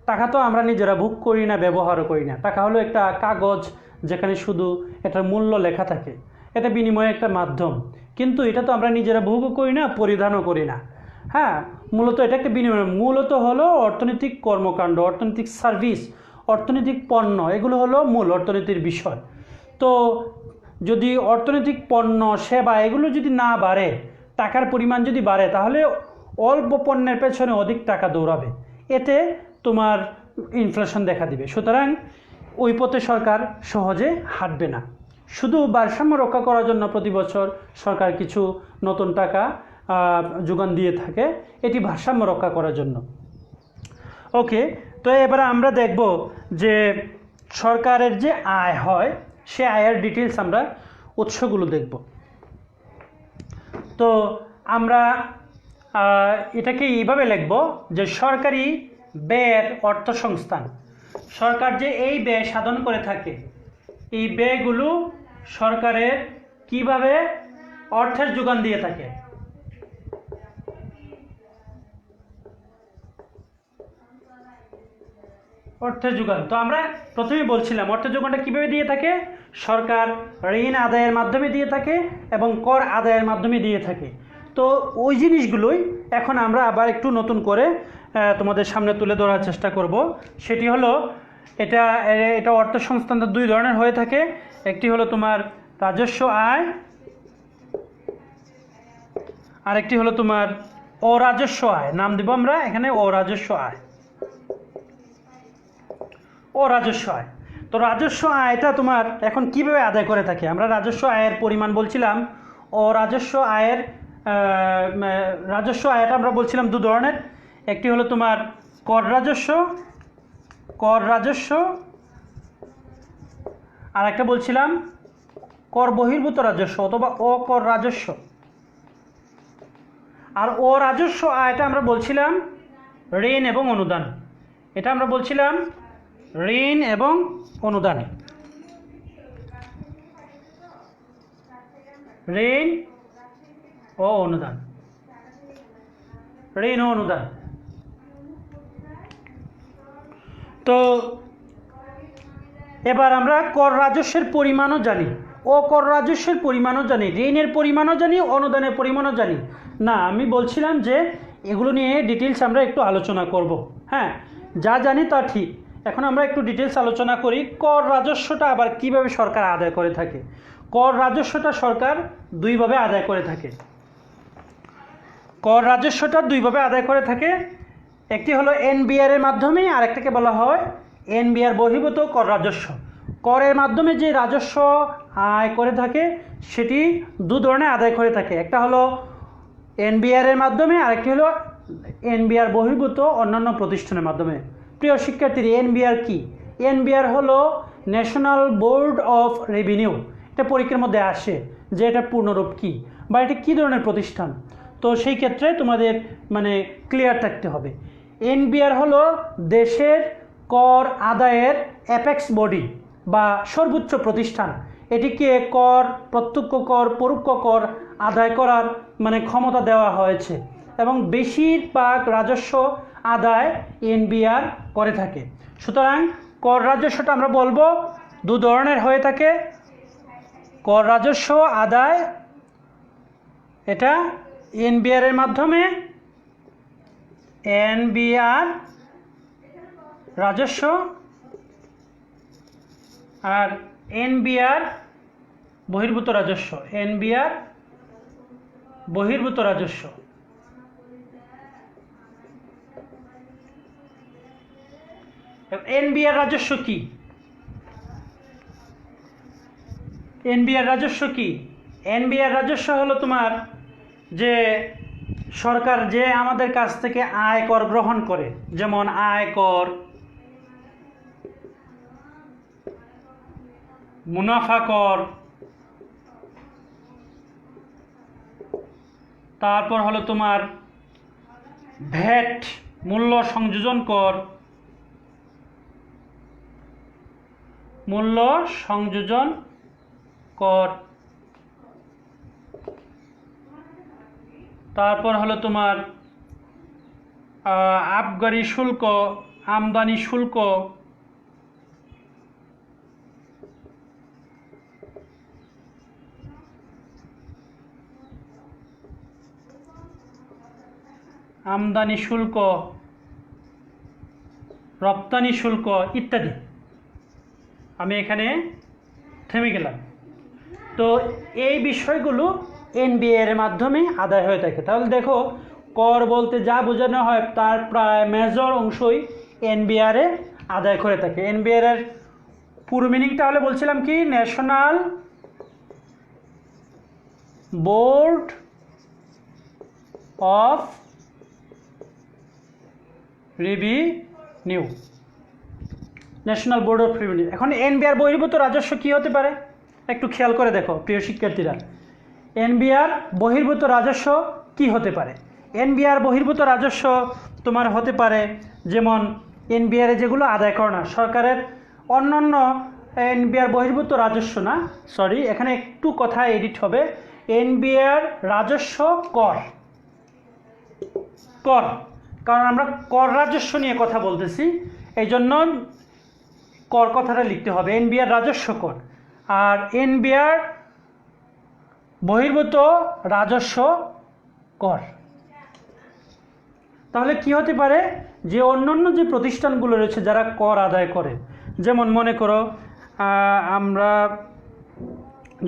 টাকা তো আমরা নিজেরা ভোগ করি না, ব্যবহারও করি না। টাকা হলো একটা কাগজ যেখানে শুধু এটার মূল্য লেখা থাকে, এটা বিনিময়ের একটা মাধ্যম, কিন্তু এটা তো আমরা নিজেরা ভোগও করি না, পরিধানও করি না। হ্যাঁ, মূলত এটা একটা বিনিময়, মূলত হলো অর্থনৈতিক কর্মকাণ্ড, অর্থনৈতিক সার্ভিস, অর্থনৈতিক পণ্য, এগুলো হলো মূল অর্থনীতির বিষয়। তো যদি অর্থনৈতিক পণ্য, সেবা এগুলো যদি না বাড়ে, টাকার পরিমাণ যদি বাড়ে, তাহলে অল্প পণ্যের পেছনে অধিক টাকা দৌড়াবে, এতে তোমার ইনফ্লেশন দেখা দিবে। সুতরাং ওই পথে সরকার সহজে হাঁটবে না। শুধু ভারসাম্য রক্ষা করার জন্য প্রতি বছর সরকার কিছু নতুন টাকা যোগান দিয়ে থাকে, এটি ভারসাম্য রক্ষা করার জন্য। ওকে, তো এবার আমরা দেখব যে সরকারের যে আয় হয়, সে আয়ের ডিটেলস আমরা উৎসগুলো দেখব। তো আমরা এটাকে এইভাবে লিখব যে সরকারি ব্যয়ের অর্থসংস্থান। সরকার যে এই ব্যয় সাধন করে থাকে, এই ব্যয়গুলো সরকারের কিভাবে অর্থের যোগান দিয়ে থাকে। অর্থের যোগান, তো আমরা প্রথমে বলছিলাম অর্থের যোগানটা কিভাবে দিয়ে থাকে। সরকার ঋণ আদায়ের মাধ্যমে দিয়ে থাকে এবং কর আদায়ের মাধ্যমে দিয়ে থাকে। তো ওই জিনিসগুলোই এখন আমরা আবার একটু নতুন করে তোমাদের সামনে তুলে ধরার চেষ্টা করব। সেটি হলো এটা অর্থসংস্থানটা দুই ধরনের হয়ে থাকে। একটি হলো তোমার রাজস্ব আয়, আর একটি হলো তোমার অরাজস্ব আয়। নাম দেব আমরা এখানে অরাজস্ব আয়। অরাজস্ব আয়, তো রাজস্ব আয়টা তোমার এখন কিভাবে আদায় করে থাকে। আমরা রাজস্ব আয়ের পরিমাণ বলছিলাম, রাজস্ব আয়টা আমরা বলছিলাম দু ধরনের। একটি হলো তোমার কর রাজস্ব, আর একটা বলছিলাম কর বহির্ভূত রাজস্ব অথবা অকর রাজস্ব। আর অরাজস্ব আয়টা আমরা বলছিলাম ঋণ এবং অনুদান। এটা আমরা বলছিলাম ঋণ এবং অনুদান। ঋণ ও অনুদান। তো এবার আমরা কর রাজস্বের পরিমাণও জানি, অকর রাজস্বের পরিমাণও জানি, ঋণের পরিমাণও জানি, অনুদানের পরিমাণও জানি। না, আমি বলছিলাম যে এগুলো নিয়ে ডিটেলস আমরা একটু আলোচনা করব। হ্যাঁ, যা জানি তা ঠিক, এখন আমরা একটু ডিটেলস আলোচনা করি। কর রাজস্বটা আবার কিভাবে সরকার আদায় করে থাকে। কর রাজস্বটা সরকার দুইভাবে আদায় করে থাকে। কর রাজস্বটা দুইভাবে আদায় করে থাকে। একটি হলো এনবিআর এর মাধ্যমে, আর একটাকে বলা হয় এনবিআর বহির্ভূত কর রাজস্ব। করের মাধ্যমে যে রাজস্ব আয় করে থাকে সেটি দু ধরনের আদায় করে থাকে। একটা হলো এনবিআর এর মাধ্যমে, আরেকটি হলো এনবিআর বহির্ভূত অন্যান্য প্রতিষ্ঠানের মাধ্যমে। প্রিয় শিক্ষার্থীরা, এনবিআর কি? এনবিআর হলো ন্যাশনাল বোর্ড অফ রেভিনিউ। এটা পরীক্ষার মধ্যে আসে যে এটা পূর্ণরূপ কি বা এটা কী ধরনের প্রতিষ্ঠান। তো সেই ক্ষেত্রে তোমাদের ক্লিয়ার থাকতে হবে। এনবিআর হলো দেশের কর আদায়ের অ্যাপেক্স বডি বা সর্বোচ্চ প্রতিষ্ঠান। এটিকে কর, প্রত্যক্ষ কর, পরোক্ষ কর আদায় করার ক্ষমতা দেওয়া হয়েছে এবং বেশিরভাগ রাজস্ব আদায় এনবিআর করে থাকে। সুতরাং কর রাজস্বটা আমরা বলবো দু ধরনের হয়ে থাকে। কর রাজস্ব আদায় এটা এনবিআর এর মাধ্যমে, এনবিআর রাজস্ব, আর এনবিআর বহির্ভূত রাজস্ব। এনবিআর বহির্ভূত রাজস্ব। এনবিআর রাজস্ব কি? এনবিআর রাজস্ব কি? এনবিআর রাজস্ব হলো তোমার যে সরকার যে আমাদের কাছ থেকে আয় কর গ্রহণ করে, যেমন আয়কর, মুনাফা কর, তারপর হলো তোমার ভ্যাট, মূল্য সংযোজন কর, তারপর হলো তোমার আবগারি শুল্ক, আমদানি শুল্ক, আমদানি শুল্ক, রপ্তানি শুল্ক ইত্যাদি। আমি এখানে থেমে গেলাম। তো এই বিষয়গুলো এনবিআর এর মাধ্যমে আদায় হয়ে থাকে। তাহলে দেখো, কর বলতে যা বোঝানো হয় তার প্রায় মেজর অংশই এনবিআর এ আদায় করে থাকে। এনবিআর এর পুরো মিনিংটা হলে বলছিলাম কি, national board of revenue, national board of revenue. এখন এনবিআর বহির্ভূত রাজস্ব কি হতে পারে একটু খেয়াল করে দেখো প্রিয় শিক্ষার্থীরা। এনবিআর বহির্ভূত রাজস্ব কি হতে পারে? এনবিআর বহির্ভূত রাজস্ব তোমার হতে পারে যেমন এনবিআর যেগুলো আদায় করে না সরকারের, অন্যান্য এনবিআর বহির্ভূত রাজস্ব না, সরি এখানে একটু কথা এডিট হবে। এনবিআর রাজস্ব কর, কর, কারণ আমরা কর রাজস্ব নিয়ে কথা বলতেছি, এই জন্য কর কথাটা লিখতে হবে, এনবিআর রাজস্ব কর। আর এনবিআর বহির্ভূত রাজস্ব কর। তাহলে কি হতে পারে, যে অন্যান্য যে প্রতিষ্ঠানগুলো রয়েছে যারা কর আদায় করে, যেমন মনে করো আমরা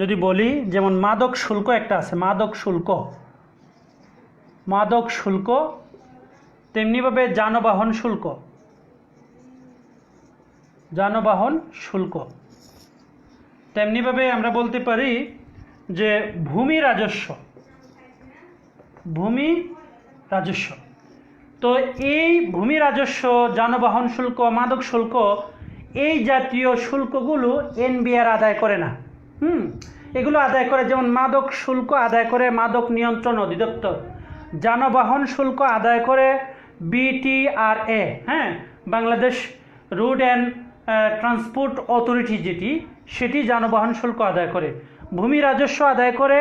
যদি বলি যেমন মাদক শুল্ক একটা আছে, মাদক শুল্ক, মাদক শুল্ক, তেমনিভাবে যানবাহন শুল্ক, যানবাহন শুল্ক, তেমনিভাবে আমরা বলতে পারি যে ভূমি রাজস্ব, ভূমি রাজস্ব। তো এই ভূমি রাজস্ব, যানবাহন শুল্ক, মাদক শুল্ক, এই জাতীয় শুল্কগুলো এনবিআর আদায় করে না। এগুলো আদায় করে যেমন মাদক শুল্ক আদায় করে মাদক নিয়ন্ত্রণ অধিদপ্তর, যানবাহন শুল্ক আদায় করে বিটিআরএ, হ্যাঁ, Bangladesh road and transport authority, সেটি যানবাহন শুল্ক আদায় করে। ভূমি রাজস্ব আদায় করে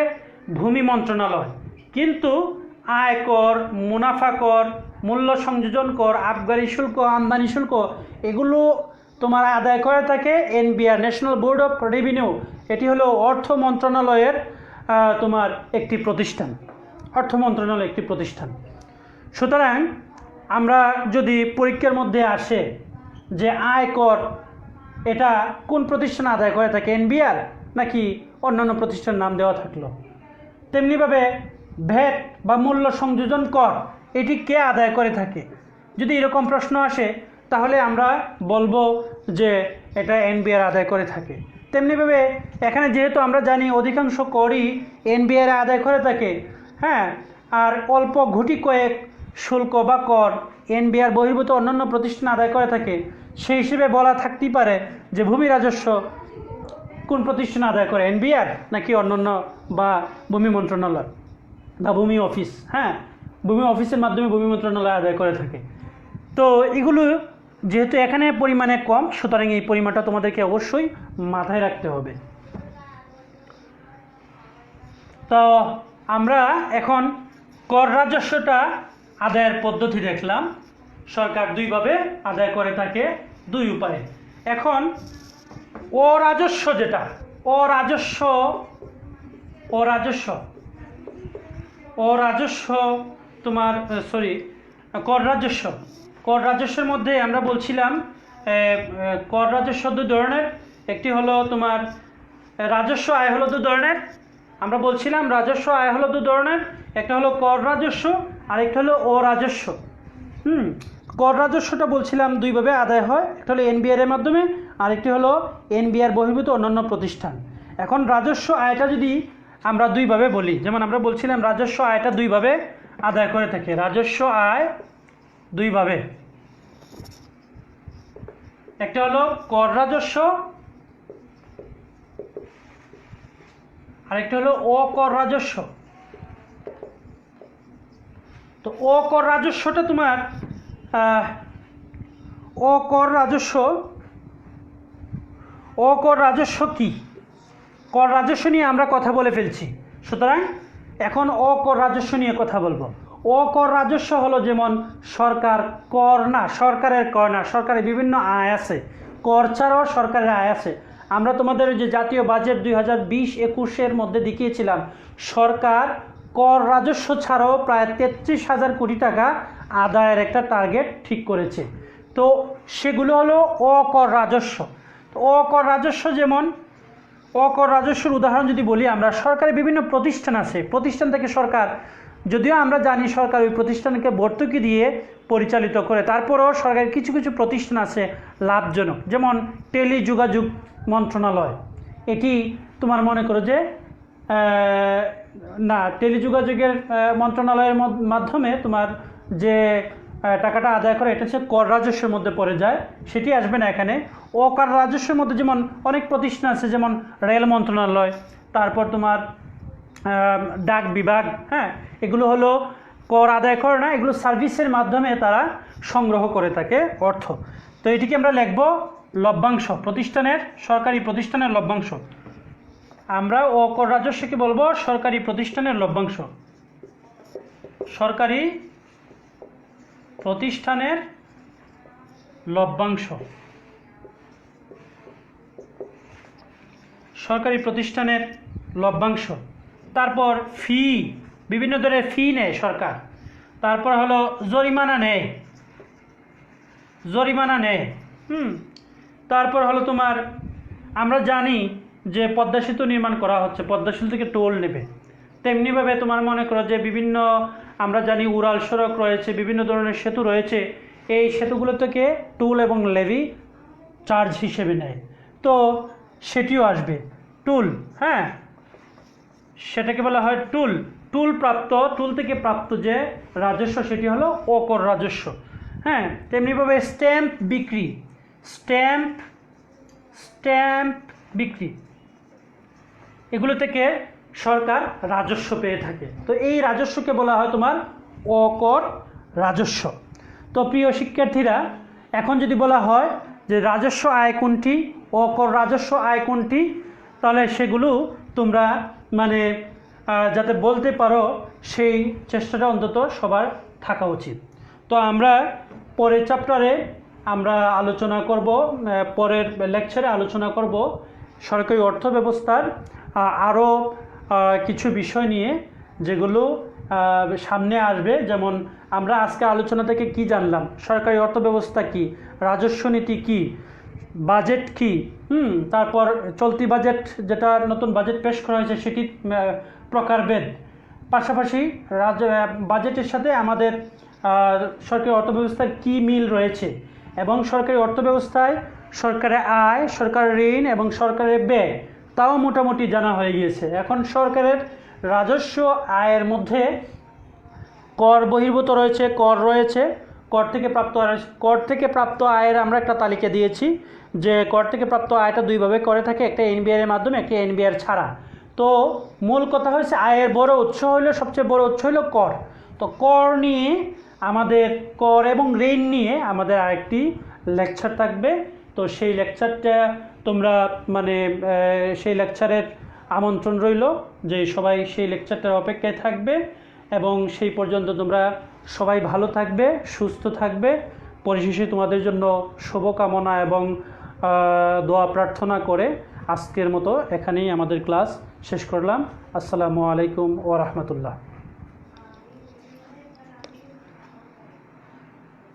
ভূমি মন্ত্রণালয়, কিন্তু আয়কর, মুনাফা কর, মূল্য সংযোজন কর, আবগারি শুল্ক, আমদানি শুল্ক এগুলো তোমার আদায় করে থাকে NBR, national board of revenue. এটি হলো অর্থ মন্ত্রণালয়ের তোমার একটি প্রতিষ্ঠান, অর্থ মন্ত্রণালয় একটি প্রতিষ্ঠান। সুতরাং আমরা যদি পরীক্ষার মধ্যে আসে যে আয়কর এটা কোন প্রতিষ্ঠান আদায় করে থাকে, এনবিআর নাকি অন্যান্য প্রতিষ্ঠান নাম দেওয়া থাকলো, তেমনিভাবে ভ্যাট বা মূল্য সংযোজন কর এটি কে আদায় করে থাকে, যদি এরকম প্রশ্ন আসে তাহলে আমরা বলবো যে এটা এনবিআর আদায় করে থাকে। তেমনিভাবে এখানে যেহেতু আমরা জানি অধিকাংশ করই এনবিআর আদায় করে থাকে, হ্যাঁ, আর অল্প ঘুটি কয়েক শুল্ক বা কর এনবিআর বহির্ভূত অন্যান্য প্রতিষ্ঠান আদায় করে থাকে, সেই হিসেবে বলা থাকতেই পারে যে ভূমি রাজস্ব কোন প্রতিষ্ঠান আদায় করে, এনবিআর নাকি অন্যান্য বা ভূমি মন্ত্রণালয় বা ভূমি অফিস, হ্যাঁ, ভূমি অফিসের মাধ্যমে ভূমি মন্ত্রণালয় আদায় করে থাকে। তো এগুলো যেহেতু এখানে পরিমাণে কম, সুতরাং এই পরিমাণটা তোমাদেরকে অবশ্যই মাথায় রাখতে হবে। তো আমরা এখন কর রাজস্বটা আদায়ের পদ্ধতি দেখলাম, সরকার দুইভাবে আদায় করে থাকে, দুই উপায়ে। এখন অরাজস্ব যেটা, অরাজস্ব তোমার কর রাজস্ব, কর রাজস্বের মধ্যে আমরা বলছিলাম কর রাজস্ব দু ধরনের, একটি হলো তোমার রাজস্ব আয় হলো দু ধরনের, আমরা বলছিলাম রাজস্ব আয় হলো দু ধরনের, একটা হলো কর রাজস্ব আর একটা হলো অরাজস্ব। কর রাজস্বটা বলছিলাম দুইভাবে আদায় হয়, একটা হলো এনবিআর এর মাধ্যমে, আরেকটি হলো এনবিআর বহির্ভূত অন্যান্য প্রতিষ্ঠান। এখন রাজস্ব আয়টা যদি আমরা দুইভাবে বলি, যেমন আমরা বলছিলাম রাজস্ব আয়টা দুইভাবে আদায় করে থাকে, রাজস্ব আয় দুইভাবে, একটা হলো কর রাজস্ব, আরেকটা হলো অকর রাজস্ব। তো অকর রাজস্বটা তোমার অকর রাজস্ব কি, কর রাজস্ব নিয়ে আমরা কথা বলে ফেলছি, সুতরাং এখন অকর রাজস্ব নিয়ে কথা বলবো। অকর রাজস্ব হলো যেমন সরকার কর না, সরকারের কর না, সরকারের বিভিন্ন আয় আছে, কর ছাড়াও সরকারের আয় আছে। আমরা তোমাদের যে জাতীয় বাজেট 2020-21-এর মধ্যে দেখিয়েছিলাম সরকার কর রাজস্ব ছাড়াও প্রায় 33,000 কোটি টাকা আদায়ের একটা টার্গেট ঠিক করেছে। তো সেগুলো হলো অকর রাজস্ব। তো অকর রাজস্ব যেমন, অকর রাজস্বের উদাহরণ যদি বলি, আমরা সরকারি বিভিন্ন প্রতিষ্ঠান আছে, প্রতিষ্ঠান থেকে সরকার, যদিও আমরা জানি সরকার ওই প্রতিষ্ঠানকে ভর্তুকি দিয়ে পরিচালিত করে, তারপরেও সরকারের কিছু কিছু প্রতিষ্ঠান আছে লাভজনক, যেমন টেলিযোগাযোগ মন্ত্রণালয়। এটি তোমার মনে করো যে না, টেলিযোগাযোগের মন্ত্রণালয়ের মাধ্যমে তোমার যে টাকাটা আদায় করে এটা হচ্ছে কর রাজস্বের মধ্যে পড়ে যায়, সেটি আসবে না এখানে। অকর রাজস্বের মধ্যে যেমন অনেক প্রতিষ্ঠান আছে, যেমন রেল মন্ত্রণালয়, তারপর তোমার ডাক বিভাগ, হ্যাঁ, এগুলো হলো কর আদায় করে না, এগুলো সার্ভিসের মাধ্যমে তারা সংগ্রহ করে থাকে অর্থ। তো এটিকে আমরা লিখব লভ্যাংশ, প্রতিষ্ঠানের, সরকারি প্রতিষ্ঠানের লভ্যাংশ। আমরা অকর রাজস্বকে বলবো সরকারি প্রতিষ্ঠানের লভ্যাংশ, সরকারি প্রতিষ্ঠানের লভ্যাংশ, সরকারি প্রতিষ্ঠানের লভ্যাংশ। তারপর ফি, বিভিন্ন ধরনের ফি নেয় সরকার। তারপর হলো জরিমানা নেয়, জরিমানা নেয়। তারপর হলো তোমার, আমরা জানি যে পদ্মা সেতু নির্মাণ করা হচ্ছে, পদ্মা সেতু থেকে টোল নেবে। তেমনিভাবে তোমার মনে করো যে বিভিন্ন, আমরা জানি উড়াল সড়ক রয়েছে, বিভিন্ন ধরনের সেতু রয়েছে, এই সেতুগুলো থেকে টোল এবং লেভি চার্জ হিসেবে নেয়। তো সেটিও আসবে টুল, হ্যাঁ, সেটাকে বলা হয় টুল। টুল প্রাপ্ত, টুল থেকে প্রাপ্ত যে রাজস্ব সেটি হলো অকর রাজস্ব। হ্যাঁ, তেমনিভাবে স্ট্যাম্প বিক্রি, স্ট্যাম্প বিক্রি, এগুলো থেকে সরকার রাজস্ব পেয়ে থাকে। তো এই রাজস্বকে বলা হয় তোমার অকর রাজস্ব। তো প্রিয় শিক্ষার্থীরা, এখন যদি বলা হয় যে রাজস্ব আয় কোনটি, অকর রাজস্ব আয় কোনটি, তাহলে সেগুলো তোমরা মানে যাতে বলতে পারো সেই চেষ্টাটা অন্তত সবার থাকা উচিত। তো আমরা পরের চ্যাপ্টারে আমরা আলোচনা করব, পরের লেকচারে আলোচনা করব সরকারি অর্থ ব্যবস্থার আরও কিছু বিষয় নিয়ে, যেগুলো সামনে আসবে। যেমন আমরা আজকে আলোচনা থেকে কি জানলাম, সরকারি অর্থ ব্যবস্থা কি, রাজস্ব নীতি কি, বাজেট কি, তারপর চলতি বাজেট, যেটা নতুন বাজেট পেশ করা হয়েছে সেটি প্রকারভেদ, পাশাপাশি বাজেটের সাথে আমাদের সরকারি অর্থব্যবস্থার কী মিল রয়েছে, এবং সরকারি অর্থব্যবস্থায় সরকারের আয়, সরকারের ঋণ এবং সরকারের ব্যয় তাও মোটামুটি জানা হয়ে গিয়েছে। এখন সরকারের রাজস্ব আয়ের মধ্যে কর বহির্ভূত রয়েছে, কর রয়েছে, কর থেকে প্রাপ্ত আয়ের আমরা একটা তালিকা দিয়েছি, যে কর থেকে প্রাপ্ত আয়টা দুইভাবে করে থাকে, একটা এনবিআর এর মাধ্যমে, একটা এনবিআর ছাড়া। তো মূল কথা হচ্ছে আয়ের বড় উৎস হইল, সবচেয়ে বড় উৎস হইল কর। তো কর নিয়ে আমাদের, কর এবং ঋণ নিয়ে আমাদের আরেকটি লেকচার থাকবে। তো সেই লেকচারটা তোমরা মানে সেই লেকচারের আমন্ত্রণ রইল যে সবাই সেই লেকচারটার অপেক্ষায় থাকবে, এবং সেই পর্যন্ত তোমরা সবাই ভালো থাকবে, সুস্থ থাকবে। পরিশেষে তোমাদের জন্য শুভকামনা এবং দোয়া প্রার্থনা করে আজকের মতো এখানেই আমাদের ক্লাস শেষ করলাম। আসসালামু আলাইকুম ওয়া রাহমাতুল্লাহ।